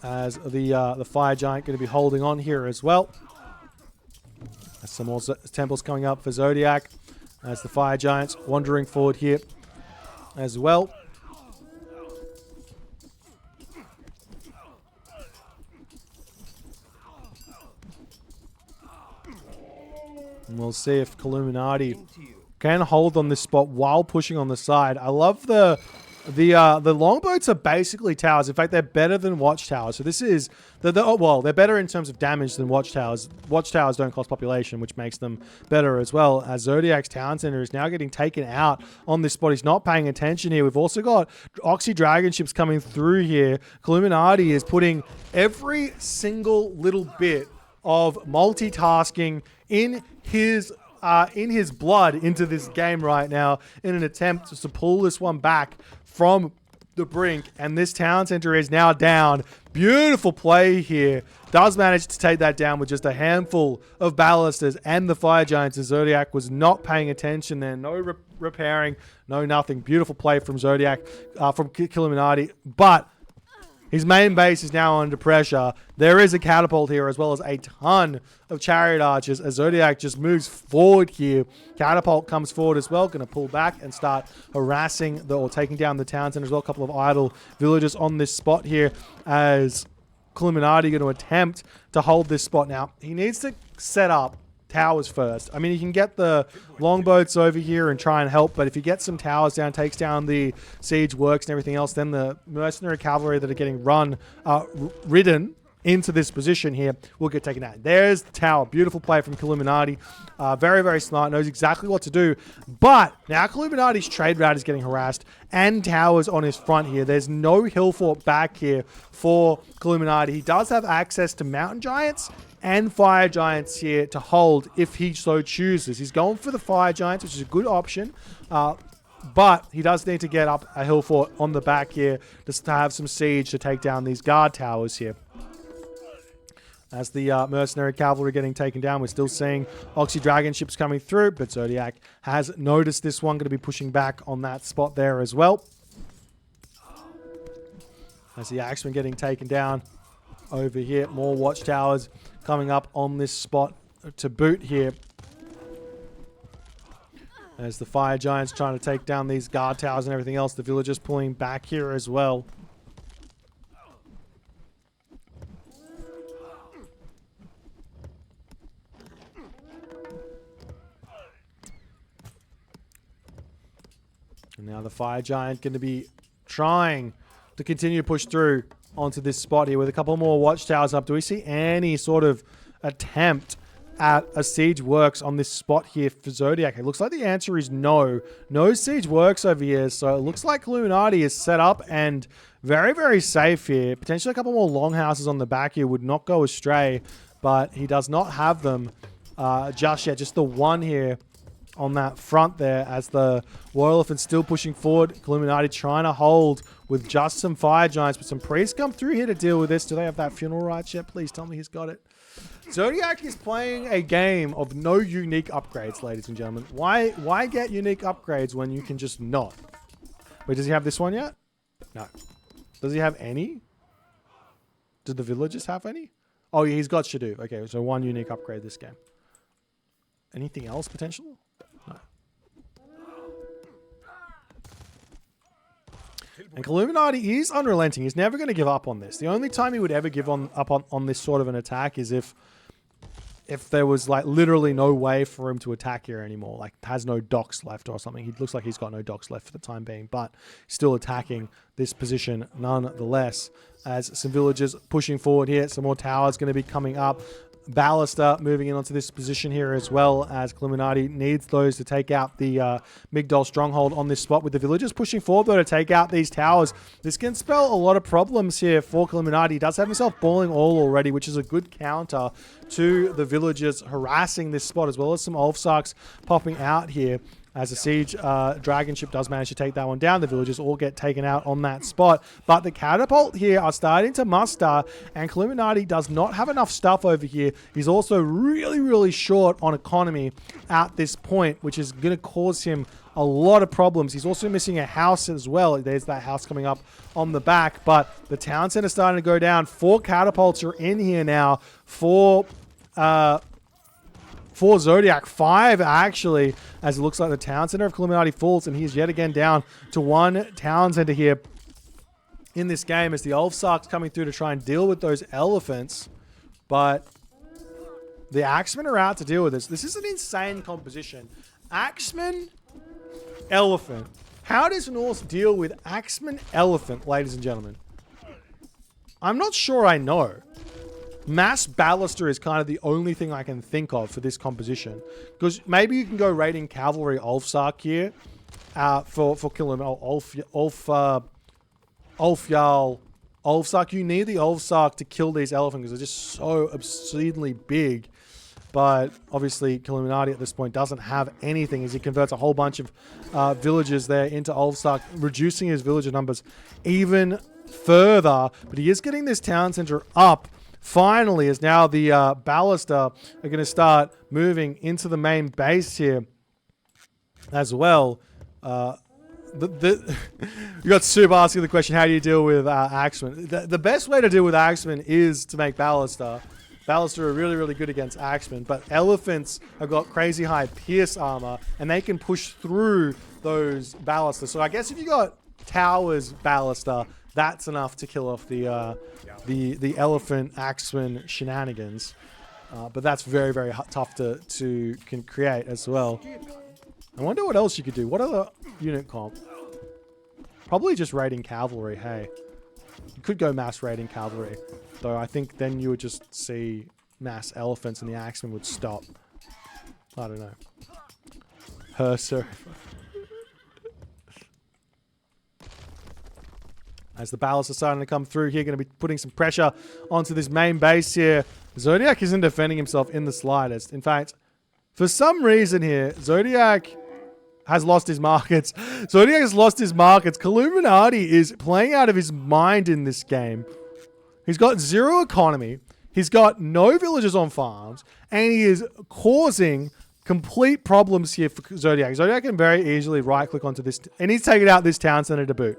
as the fire giant going to be holding on here as well. There's some more temples coming up for Zodiac as the fire giants wandering forward here as well. And we'll see if Kiluminati can hold on this spot while pushing on the side. I love the longboats are basically towers. In fact, they're better than watchtowers. So this is well, they're better in terms of damage than watchtowers. Watchtowers don't cost population, which makes them better as well. As Zodiac's town center is now getting taken out on this spot. He's not paying attention here. We've also got Oxy dragon ships coming through here. Kiluminati is putting every single little bit of multitasking in his blood into this game right now in an attempt to pull this one back from the brink, and this town center is now down. Beautiful play here. Does manage to take that down with just a handful of ballistas and the fire giants. Zodiac was not paying attention there. No repairing, no nothing. Beautiful play from Zodiac, from Kiluminati, but his main base is now under pressure. There is a catapult here as well as a ton of chariot archers as Zodiac just moves forward here. Catapult comes forward as well. Going to pull back and start harassing or taking down the town center as well. A couple of idle villagers on this spot here as Kiluminati going to attempt to hold this spot. Now, he needs to set up towers first. I mean, you can get the longboats over here and try and help, but if you get some towers down, takes down the siege works and everything else, then the mercenary cavalry that are getting ridden into this position here will get taken out. There's the tower. Beautiful play from Kiluminati. Very, very smart. Knows exactly what to do. But now Kiluminati's trade route is getting harassed and towers on his front here. There's no hill fort back here for Kiluminati. He does have access to mountain giants and fire giants here to hold if he so chooses. He's going for the fire giants, which is a good option. But he does need to get up a hill fort on the back here just to have some siege to take down these guard towers here. As the mercenary cavalry getting taken down, we're still seeing Oxy dragon ships coming through, but Zodiac has noticed this one, going to be pushing back on that spot there as well. As the axemen getting taken down over here, more watchtowers coming up on this spot to boot here. As the fire giants trying to take down these guard towers and everything else, the villagers pulling back here as well. And now the fire giant going to be trying to continue to push through onto this spot here with a couple more watchtowers up. Do we see any sort of attempt at a siege works on this spot here for Zodiac? It looks like the answer is no. No siege works over here, so it looks like Kiluminati is set up and very, very safe here. Potentially a couple more longhouses on the back here would not go astray, but he does not have them just yet. Just the one here on that front there as the War Elephant's still pushing forward. Kiluminati trying to hold with just some fire giants, but some priests come through here to deal with this. Do they have that funeral rites yet? Please tell me he's got it. Zodiac is playing a game of no unique upgrades, ladies and gentlemen. Why get unique upgrades when you can just not? Wait, does he have this one yet? No. Does he have any? Did the villagers have any? Oh, yeah, he's got Shadow. Okay, so one unique upgrade this game. Anything else potential? No. And Kiluminati is unrelenting. He's never going to give up on this. The only time he would ever give up on this sort of an attack is if there was like literally no way for him to attack here anymore, like has no docks left or something. He looks like he's got no docks left for the time being, but still attacking this position nonetheless. As some villagers pushing forward here, some more towers going to be coming up. Ballista moving in onto this position here as well, as Kiluminati needs those to take out the Migdol stronghold on this spot, with the villagers pushing forward though to take out these towers. This can spell a lot of problems here for Kiluminati. He does have himself balling all already, which is a good counter to the villagers harassing this spot, as well as some Ulfsarks popping out here. As a siege dragon ship does manage to take that one down, the villagers all get taken out on that spot. But the catapult here are starting to muster, and Kiluminati does not have enough stuff over here. He's also really, really short on economy at this point, which is going to cause him a lot of problems. He's also missing a house as well. There's that house coming up on the back, but the town center starting to go down. 4 catapults are in here now for Zodiac. 5 actually, as it looks like the town center of Kiluminati falls, and he's yet again down to 1 town center here in this game, as the Ulfsark's coming through to try and deal with those elephants. But the Axemen are out to deal with this. This is an insane composition. Axemen, elephant. How does Norse deal with Axemen, elephant, ladies and gentlemen? I'm not sure I know. Mass Ballista is kind of the only thing I can think of for this composition. Because maybe you can go raiding Cavalry Ulfsark here for killing Ulfjarl Ulfsark. You need the Ulfsark to kill these elephants because they're just so obscenely big. But obviously Kiluminati at this point doesn't have anything, as he converts a whole bunch of villagers there into Ulfsark, reducing his villager numbers even further. But he is getting this town center up. Finally, as now the Ballista are going to start moving into the main base here as well. You got Soup asking the question, how do you deal with Axemen? The best way to deal with Axemen is to make Ballista. Ballista are really, really good against Axemen, but elephants have got crazy high pierce armor, and they can push through those Ballista. So I guess if you got Towers Ballista, that's enough to kill off the elephant Axemen shenanigans. But that's very, very tough to create as well. I wonder what else you could do. What other unit comp? Probably just raiding cavalry, hey. You could go mass raiding cavalry, though I think then you would just see mass elephants and the Axemen would stop. I don't know. Herser. As the ballots are starting to come through here, going to be putting some pressure onto this main base here. Zodiac isn't defending himself in the slightest. In fact, for some reason here, Zodiac has lost his markets. Zodiac has lost his markets. Kiluminati is playing out of his mind in this game. He's got 0 economy. He's got no villagers on farms. And he is causing complete problems here for Zodiac. Zodiac can very easily right-click onto this. And he's taken out this town center to boot.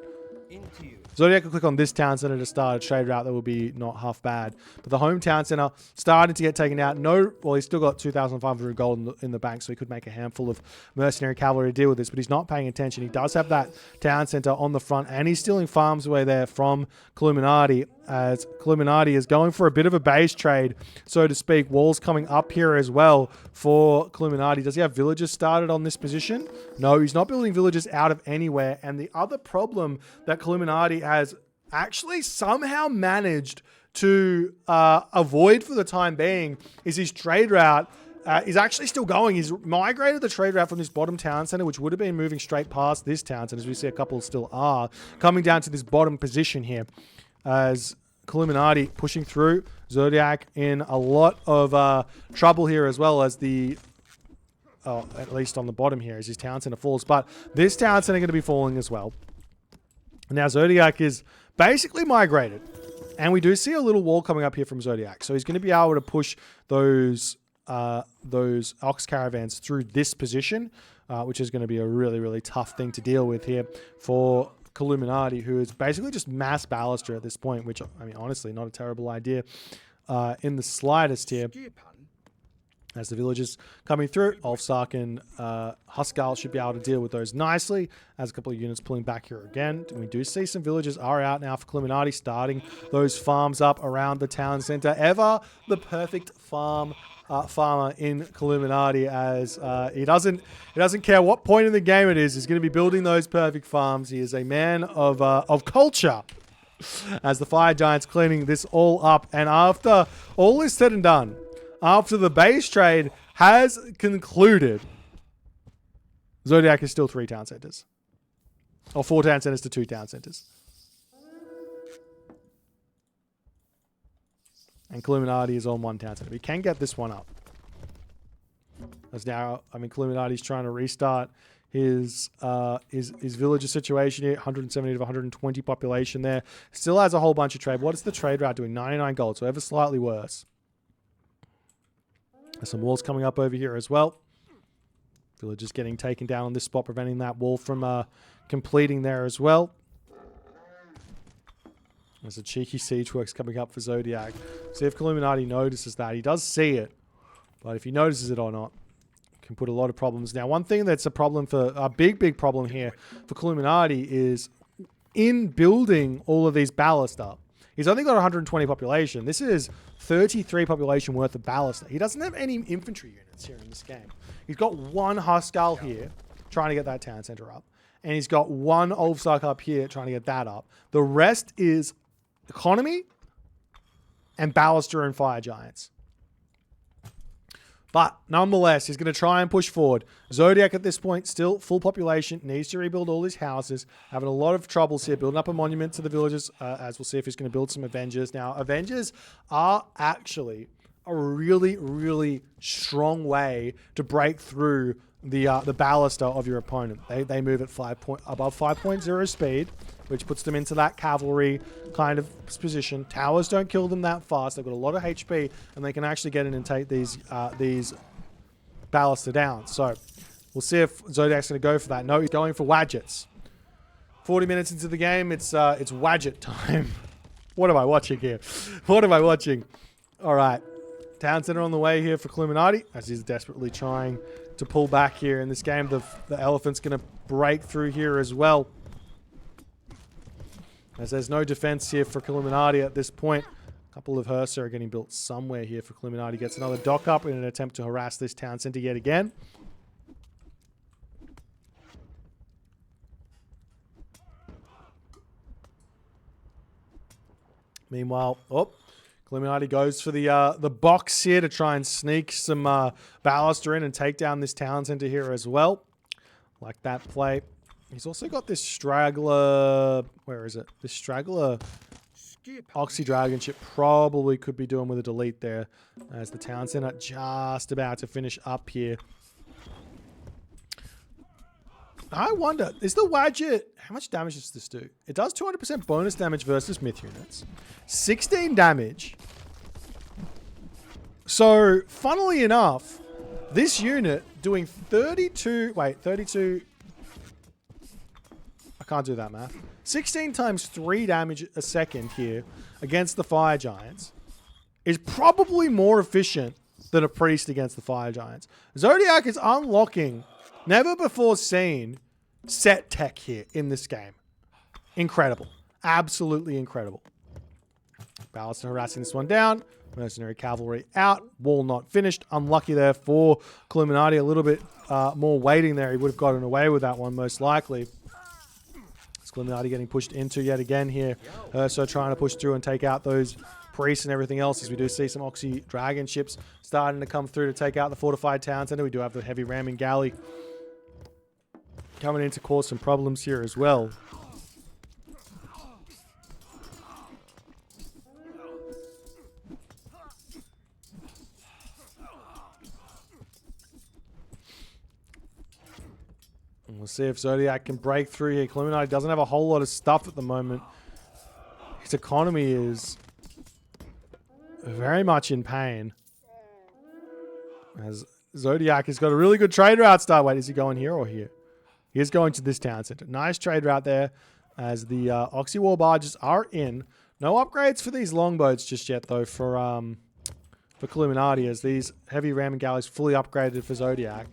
Zodiac can click on this town center to start a trade route that will be not half bad. But the home town center starting to get taken out. Well, he's still got 2,500 gold in the bank, so he could make a handful of mercenary cavalry to deal with this, but he's not paying attention. He does have that town center on the front, and he's stealing farms away there from Kiluminati, as Kiluminati is going for a bit of a base trade, so to speak. Walls coming up here as well for Kiluminati. Does he have villagers started on this position? No, he's not building villagers out of anywhere. And the other problem that Kiluminati has actually somehow managed to avoid for the time being is his trade route is actually still going. He's migrated the trade route from this bottom town center, which would have been moving straight past this town center, as we see a couple still are, coming down to this bottom position here. As Kiluminati pushing through. Zodiac in a lot of trouble here, as well as the... Oh, at least on the bottom here as his town center falls. But this town center going to be falling as well. Now Zodiac is basically migrated. And we do see a little wall coming up here from Zodiac. So he's going to be able to push those ox caravans through this position, which is going to be a really, really tough thing to deal with here for Kiluminati, who is basically just mass baluster at this point, which, I mean, honestly, not a terrible idea in the slightest here. As the villagers coming through, Ulfsark and Huskal should be able to deal with those nicely. As a couple of units pulling back here again. We do see some villagers are out now for Kiluminati, starting those farms up around the town center. Ever the perfect farmer in Kiluminati, as he doesn't care what point in the game it is. He's going to be building those perfect farms. He is a man of culture. As the fire giants cleaning this all up, and after all is said and done, after the base trade has concluded, Zodiac is still 3 town centers. Or 4 town centers to 2 town centers. And Kiluminati is on 1 town center. We can get this one up. As now, I mean, Kiluminati's trying to restart his villager situation here. 170 to 120 population there. Still has a whole bunch of trade. What is the trade route doing? 99 gold, so ever slightly worse. There's some walls coming up over here as well. Villagers getting taken down on this spot, preventing that wall from completing there as well. There's a cheeky siege works coming up for Zodiac. See if Kiluminati notices that. He does see it, but if he notices it or not, it can put a lot of problems. Now, one thing that's a problem for a big problem here for Kiluminati is in building all of these ballast up. He's only got 120 population. This is 33 population worth of ballast. He doesn't have any infantry units here in this game. He's got 1 Huskal here trying to get that town center up. And he's got 1 Ulfsark up here trying to get that up. The rest is economy and baluster and fire giants. But nonetheless, he's going to try and push forward. Zodiac at this point, still full population, needs to rebuild all his houses. Having a lot of troubles here, building up a monument to the villagers, as we'll see if he's going to build some Avengers. Now, Avengers are actually a really, really strong way to break through the baluster of your opponent. They move at above 5.0 speed, which puts them into that cavalry kind of position. Towers don't kill them that fast. They've got a lot of HP, and they can actually get in and take these baluster down. So we'll see if Zodiac's going to go for that. No, he's going for Wadgets. 40 minutes into the game, it's Wadget time. What am I watching here? What am I watching? All right. Town center on the way here for Kiluminati, as he's desperately trying to pull back here in this game. The elephant's going to break through here as well, as there's no defense here for Kiluminati at this point. A couple of hearse are getting built somewhere here for Kiluminati. Gets another dock up in an attempt to harass this town center yet again. Meanwhile, Kiluminati goes for the box here to try and sneak some baluster in and take down this town center here as well. Like that play. He's also got this straggler... Where is it? This straggler Oxy Dragon ship probably could be doing with a delete there, as the town center just about to finish up here. I wonder, is the Wadget... How much damage does this do? It does 200% bonus damage versus myth units. 16 damage. So, funnily enough, this unit doing 32... Wait, 32... I can't do that math. 16 times 3 damage a second here against the fire giants is probably more efficient than a priest against the fire giants. Zodiac is unlocking never before seen set tech here in this game. Incredible. Absolutely incredible. Baluster harassing this one down. Mercenary cavalry out. Wall not finished. Unlucky there for Kiluminati. A little bit more waiting there. He would have gotten away with that one most likely. Kiluminati getting pushed into yet again here. So trying to push through and take out those priests and everything else, as we do see some Oxy Dragon ships starting to come through to take out the fortified town center. We do have the heavy ramming galley coming in to cause some problems here as well. And we'll see if Zodiac can break through here. Kiluminati doesn't have a whole lot of stuff at the moment. His economy is very much in pain. As Zodiac has got a really good trade route start. Wait, is he going here or here? He is going to this town center. Nice trade route there as the Oxy War barges are in. No upgrades for these longboats just yet, though, for Kiluminati, as these heavy ramming galleys fully upgraded for Zodiac.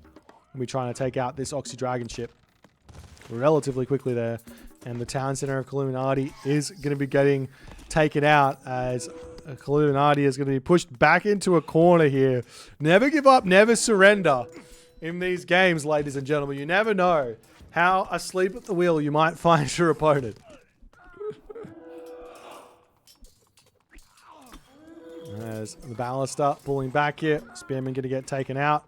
And we're trying to take out this Oxy Dragon ship relatively quickly there. And the town center of Kiluminati is going to be getting taken out, as Kiluminati is going to be pushed back into a corner here. Never give up, never surrender in these games, ladies and gentlemen. You never know how asleep at the wheel you might find your opponent. As the ballista pulling back here. Spearman going to get taken out.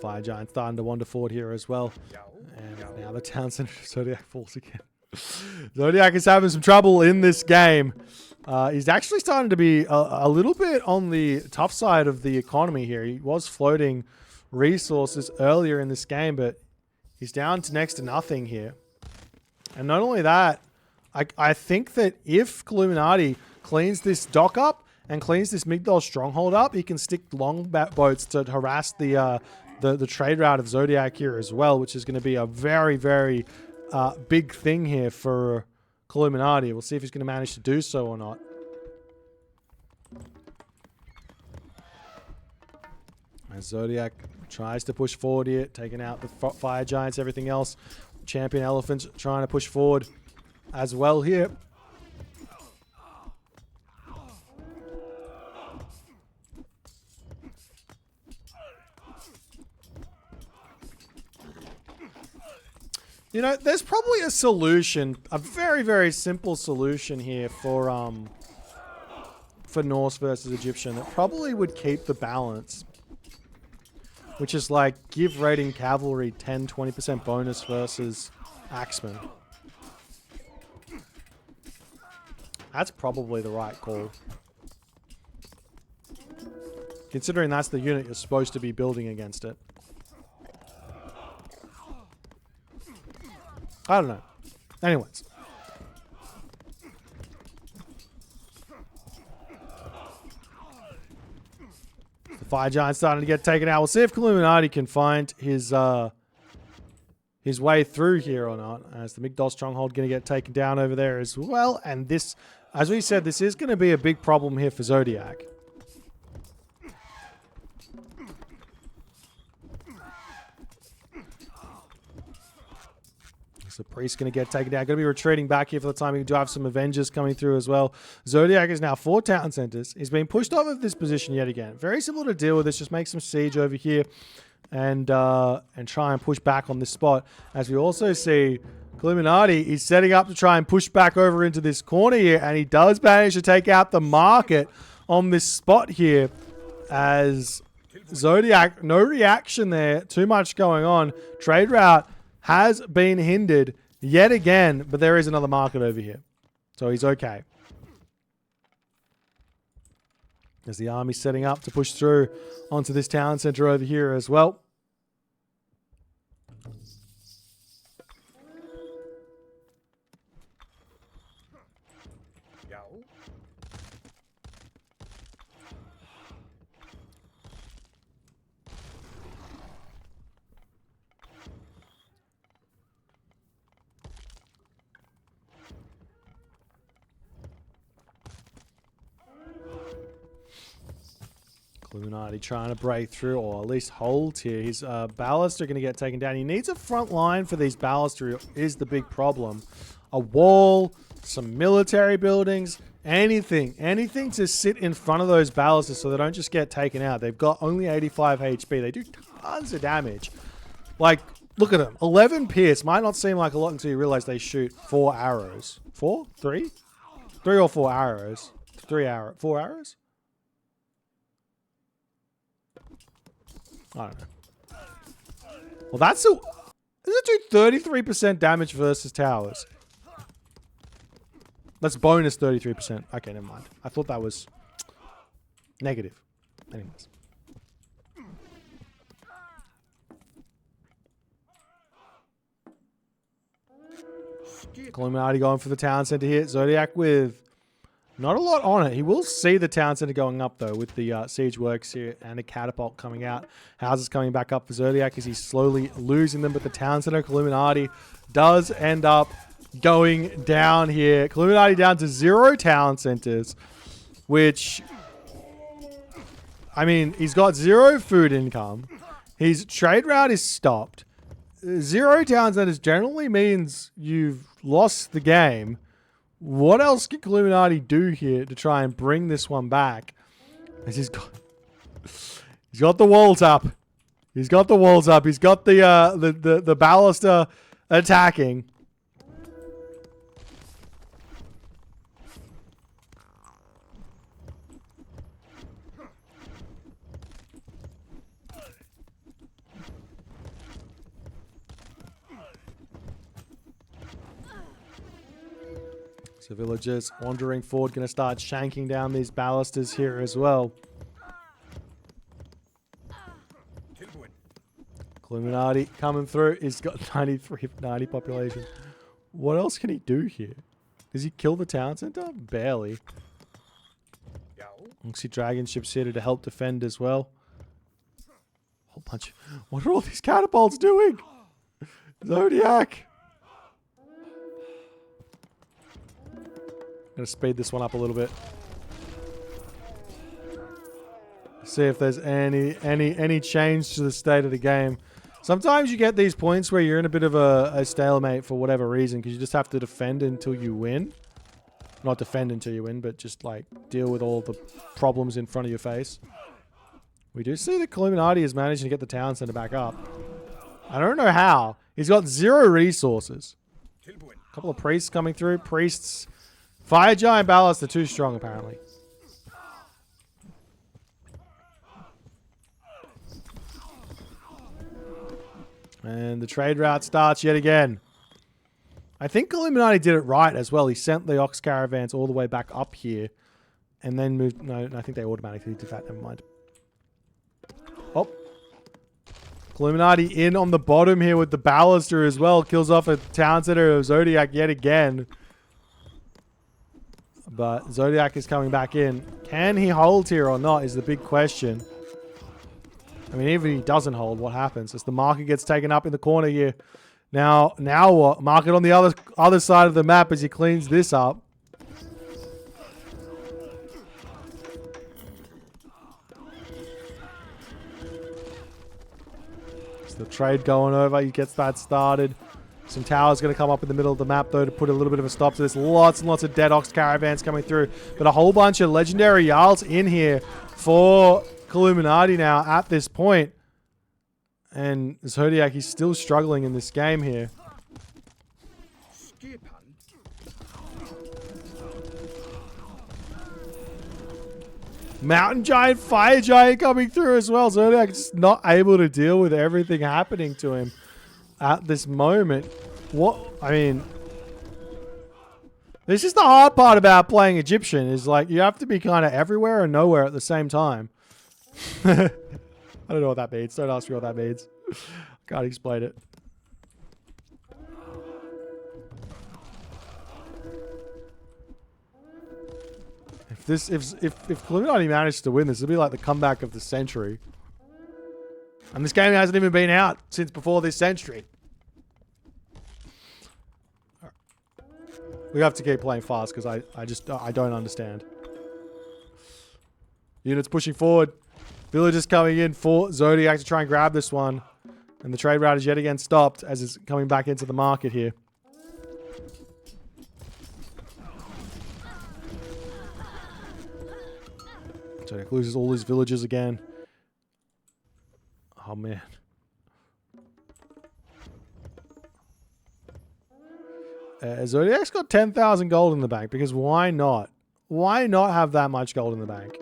Fire Giant starting to wander forward here as well. And now the town center of Zodiac falls again. Zodiac is having some trouble in this game. He's actually starting to be a little bit on the tough side of the economy here. He was floating resources earlier in this game, but he's down to next to nothing here. And not only that, I think that if Kiluminati cleans this dock up and cleans this Migdol stronghold up, he can stick longboats to harass the trade route of Zodiac here as well, which is going to be a very, very big thing here for Kiluminati. We'll see if he's going to manage to do so or not. As Zodiac tries to push forward here, taking out the fire giants, everything else. Champion Elephants trying to push forward as well here. You know, there's probably a solution, a very, very simple solution here for Norse versus Egyptian that probably would keep the balance. Which is like, give raiding cavalry 10-20% bonus versus axemen. That's probably the right call. Considering that's the unit you're supposed to be building against it. I don't know. Anyways. The fire giant's starting to get taken out. We'll see if Kiluminati can find his way through here or not. As the Migdol stronghold going to get taken down over there as well. And this, as we said, this is going to be a big problem here for Zodiac. The priest's going to get taken down. Going to be retreating back here for the time. We do have some Avengers coming through as well. Zodiac is now 4 town centers. He's been pushed off of this position yet again. Very simple to deal with this. Just make some siege over here and try and push back on this spot. As we also see, Kiluminati is setting up to try and push back over into this corner here, and he does manage to take out the market on this spot here. As Zodiac, no reaction there. Too much going on. Trade route has been hindered yet again, but there is another market over here. So he's okay. As the army's setting up to push through onto this town center over here as well. Kiluminati trying to break through, or at least hold here. His ballast are going to get taken down. He needs a front line for these ballista is the big problem. A wall, some military buildings, anything to sit in front of those ballastas so they don't just get taken out. They've got only 85 HP. They do tons of damage. Like, Look at them. 11 pierce. Might not seem like a lot until you realize they shoot 4 arrows. 4? 3? 3 or 4 arrows. 4 arrows? I don't know. Well, that's a... Does it do 33% damage versus towers? That's bonus 33%. Okay, never mind. I thought that was negative. Anyways. Kiluminati going for the town center here. Zodiac with not a lot on it. He will see the town center going up, though, with the siege works here and a catapult coming out. Houses coming back up for Zodiac as he's slowly losing them. But the town center, Kiluminati, does end up going down here. Kiluminati down to 0 town centers, which, I mean, he's got 0 food income. His trade route is stopped. 0 town centers generally means you've lost the game. What else can Kiluminati do here to try and bring this one back? He's got the walls up. He's got the walls up. He's got the ballista attacking. So villagers wandering forward, going to start shanking down these ballistas here as well. Kiluminati coming through. He's got 90 population. What else can he do here? Does he kill the town center? Barely. I see dragon ships here to help defend as well. Whole bunch. What are all these catapults doing? Zodiac. Gonna speed this one up a little bit. See if there's any change to the state of the game. Sometimes you get these points where you're in a bit of a stalemate for whatever reason, because you just have to defend until you win. Not defend until you win, but just like deal with all the problems in front of your face. We do see that Kiluminati is managing to get the town center back up. I don't know how. He's got 0 resources. A couple of priests coming through. Priests... Fire Giant Ballast are too strong, apparently. And the trade route starts yet again. I think Kiluminati did it right as well. He sent the ox caravans all the way back up here. And then moved... No, I think they automatically did that. Never mind. Oh. Kiluminati in on the bottom here with the Ballista as well. Kills off a town center of Zodiac yet again. But Zodiac is coming back in. Can he hold here or not is the big question. I mean, even if he doesn't hold, what happens? As the market gets taken up in the corner here. Now what? Market on the other side of the map as he cleans this up. It's the trade going over. He gets that started. Some towers going to come up in the middle of the map, though, to put a little bit of a stop to this. Lots and lots of dead ox caravans coming through. But a whole bunch of legendary Jarls in here for Kiluminati now at this point. And Zodiac, he's still struggling in this game here. Mountain Giant, Fire Giant coming through as well. Zodiac just not able to deal with everything happening to him at this moment. What? I mean, this is the hard part about playing Egyptian, is like you have to be kind of everywhere and nowhere at the same time. I don't know what that means. Don't ask me what that means. Can't explain it. If Kiluminati managed to win this, it'll be like the comeback of the century. And this game hasn't even been out since before this century. We have to keep playing fast because I don't understand. Units pushing forward. Villagers coming in for Zodiac to try and grab this one. And the trade route is yet again stopped as it's coming back into the market here. Zodiac loses all his villagers again. Oh, man. Zodiac's got 10,000 gold in the bank because why not? Why not have that much gold in the bank?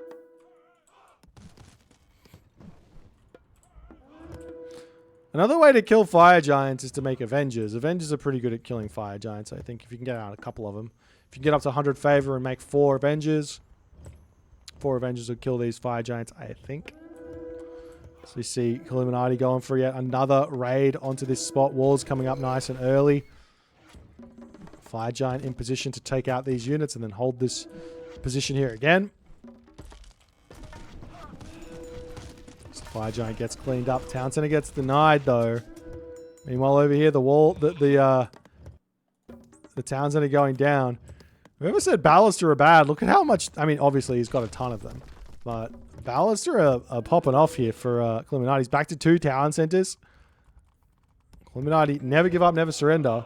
Another way to kill fire giants is to make Avengers. Avengers are pretty good at killing fire giants, I think, if you can get out a couple of them. If you can get up to 100 favor and make 4 Avengers, 4 Avengers would kill these fire giants, I think. So you see Kiluminati going for yet another raid onto this spot. Walls coming up nice and early. Fire giant in position to take out these units and then hold this position here again. Fire giant gets cleaned up. Town center gets denied though. Meanwhile over here, the wall, the town center going down. Whoever said ballasts are bad, look at how much. I mean, obviously he's got a ton of them, but ballasts are popping off here for Kiluminati. He's back to 2 town centers. Kiluminati, never give up, never surrender.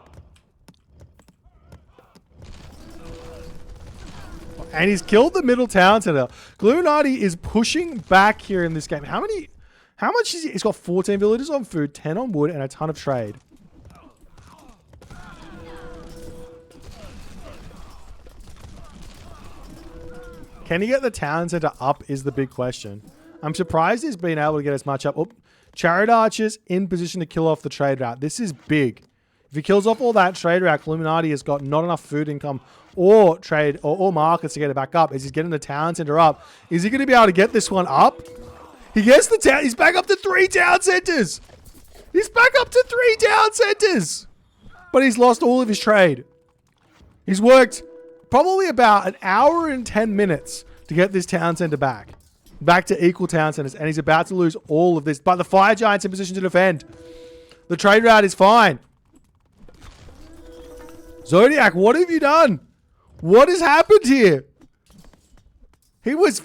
And he's killed the middle town center. Kiluminati is pushing back here in this game. How much is he? He's got 14 villagers on food, 10 on wood, and a ton of trade. Can he get the town center up is the big question. I'm surprised he's been able to get as much up. Oh, chariot archers in position to kill off the trade route. This is big. If he kills off all that trade route, Kiluminati has got not enough food income or trade or markets to get it back up. As he's getting the town center up, is he going to be able to get this one up? He gets the town. He's back up to 3 town centers. He's back up to 3 town centers. But he's lost all of his trade. He's worked probably about an hour and 10 minutes to get this town center back. Back to equal town centers. And he's about to lose all of this. But the fire giant's in position to defend. The trade route is fine. Zodiac, what have you done? What has happened here? He was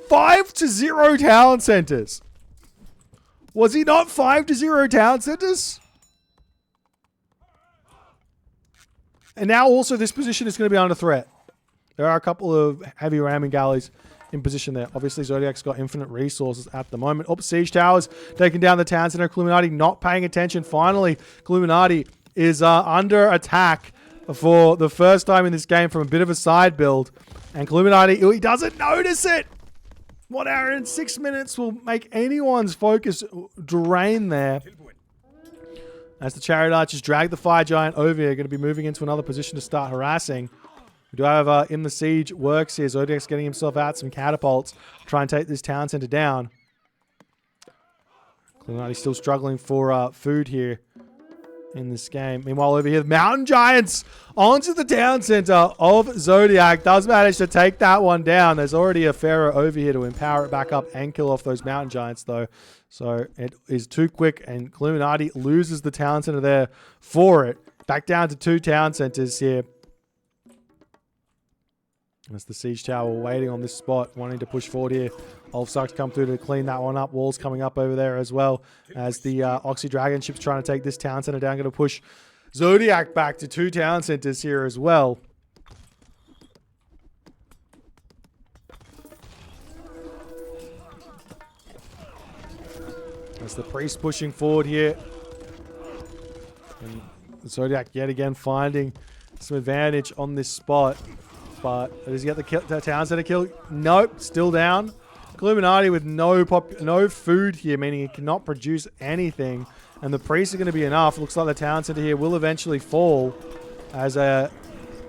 5-0 town centers. Was he not 5-0 town centers? And now also this position is going to be under threat. There are a couple of heavy ramming galleys in position there. Obviously, Zodiac's got infinite resources at the moment. Oh, siege towers taking down the town center. Kiluminati not paying attention. Finally, Kiluminati is under attack for the first time in this game from a bit of a side build. And Kiluminati, he doesn't notice it. 1 hour and 6 minutes will make anyone's focus drain there. As the chariot archers drag the fire giant over here, going to be moving into another position to start harassing. We do have in the siege works here. Zodiac's getting himself out some catapults to try and take this town center down. Kiluminati still struggling for food here in this game. Meanwhile, over here, the mountain giants onto the town center of Zodiac. Does manage to take that one down. There's already a pharaoh over here to empower it back up and kill off those mountain giants, though. So it is too quick, and Kiluminati loses the town center there for it. Back down to 2 town centers here. As the siege tower waiting on this spot, wanting to push forward here. Ulfsark to come through to clean that one up. Walls coming up over there as well. As the Oxy Dragon ship's trying to take this town center down. Going to push Zodiac back to 2 town centers here as well. As the priest pushing forward here. And Zodiac yet again finding some advantage on this spot. But does he get the town center kill? Nope, still down. Kiluminati with no food here, meaning he cannot produce anything. And the priests are going to be enough. Looks like the town center here will eventually fall as a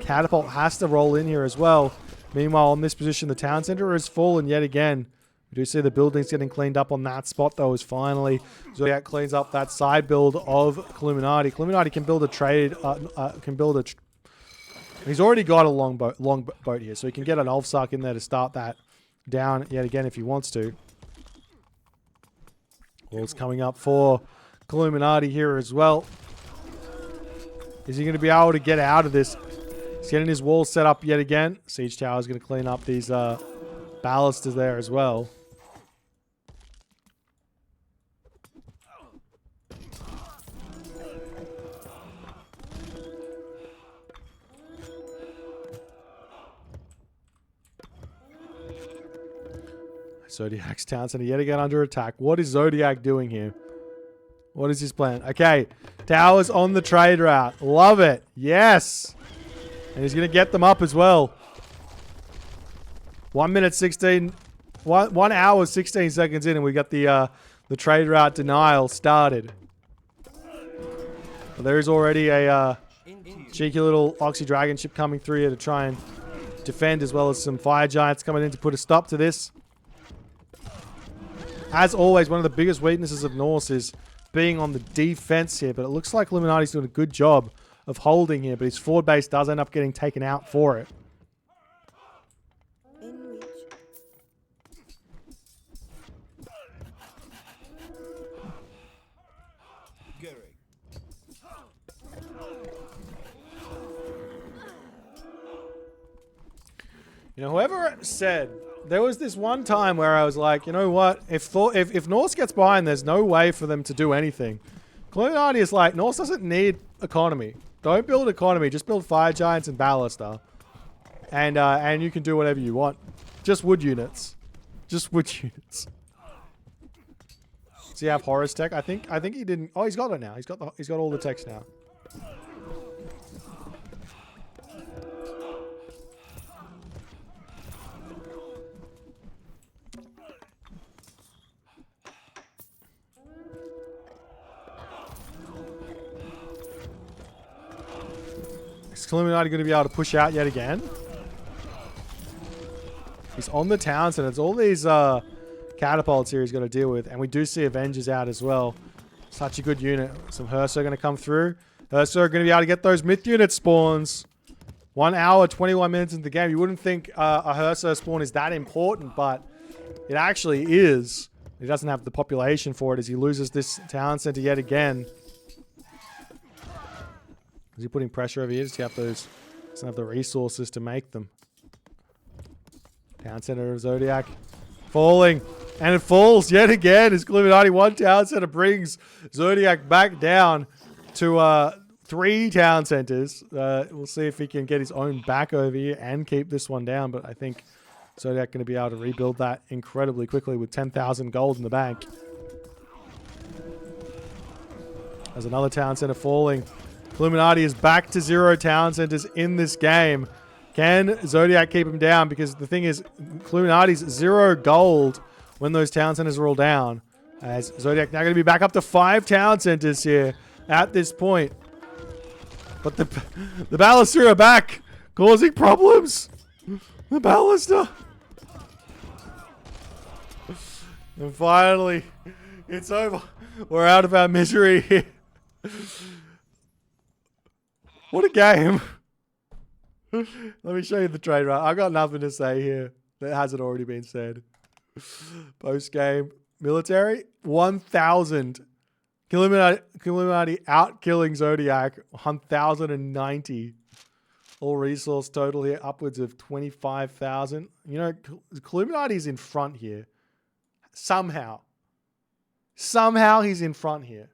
catapult has to roll in here as well. Meanwhile, on this position, the town center has fallen yet again. We do see the buildings getting cleaned up on that spot, though, as finally Zodiac cleans up that side build of Kiluminati. Kiluminati can build a trade, he's already got a long boat here, so he can get an Ulfsark in there to start that down yet again if he wants to. Walls coming up for Kiluminati here as well. Is he going to be able to get out of this? He's getting his walls set up yet again. Siege Tower is going to clean up these balusters there as well. Zodiac's town center yet again under attack. What is Zodiac doing here? What is his plan? Okay, towers on the trade route. Love it. Yes. And he's going to get them up as well. 1 minute 16... 1 hour 16 seconds in, and we got the trade route denial started. But there is already a cheeky little Oxy Dragon ship coming through here to try and defend, as well as some Fire Giants coming in to put a stop to this. As always, one of the biggest weaknesses of Norse is being on the defense here, but it looks like Kiluminati's doing a good job of holding here, but his forward base does end up getting taken out for it. You know, whoever said, there was this one time where I was like, you know what, if Norse gets behind, there's no way for them to do anything. Kiluminati is like, Norse doesn't need economy. Don't build economy, just build Fire Giants and Ballista. And you can do whatever you want. Just wood units. Just wood units. Does he have Horus tech? I think he didn't. Oh, he's got it now. He's got all the techs now. Is Kiluminati going to be able to push out yet again? He's on the Townsend. It's all these catapults here he's got to deal with. And we do see Avengers out as well. Such a good unit. Some Herso going to come through. Herso are going to be able to get those myth unit spawns. 1 hour, 21 minutes into the game. You wouldn't think a Herso spawn is that important, but it actually is. He doesn't have the population for it as he loses this town center yet again. Is he putting pressure over here? Does he have those? Doesn't have the resources to make them. Town center of Zodiac falling, and it falls yet again as Kiluminati. One town center brings Zodiac back down to 3 town centers. We'll see if he can get his own back over here and keep this one down. But I think Zodiac going to be able to rebuild that incredibly quickly with 10,000 gold in the bank. There's another town center falling. Kiluminati is back to 0 town centers in this game. Can Zodiac keep him down? Because the thing is, Kiluminati's 0 gold when those town centers are all down. As Zodiac now going to be back up to 5 town centers here at this point. But the Ballista are back, causing problems. The Ballista. And finally, it's over. We're out of our misery here. What a game. Let me show you the trade route. I've got nothing to say here that hasn't already been said. Post-game. Military. 1,000. Kiluminati out-killing Zodiac. 1,090. All resource total here. Upwards of 25,000. You know, Kiluminati's in front here. Somehow. Somehow he's in front here.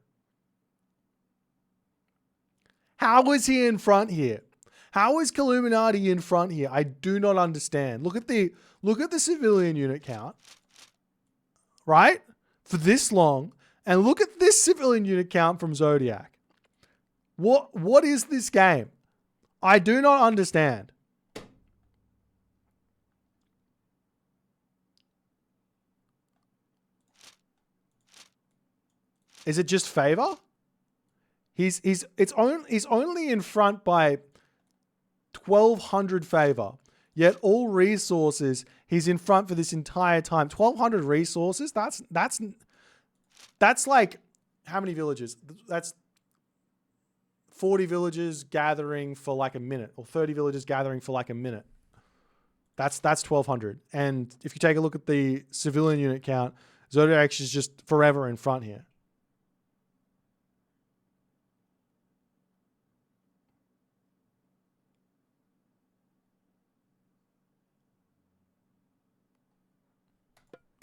How is he in front here? How is Kiluminati in front here? I do not understand. Look at the civilian unit count, right? For this long, and look at this civilian unit count from Zodiac. What is this game? I do not understand. Is it just favor? He's only in front by 1,200 favor. Yet all resources, he's in front for this entire time. 1,200 resources. That's like how many villages? That's 40 villages gathering for like a minute, or 30 villages gathering for like a minute. That's 1,200. And if you take a look at the civilian unit count, Zodiac is just forever in front here.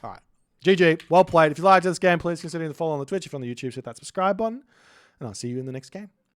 All right. GG. Well played. If you liked this game, please consider the follow on the Twitch. If you're on the YouTube, hit that subscribe button. And I'll see you in the next game.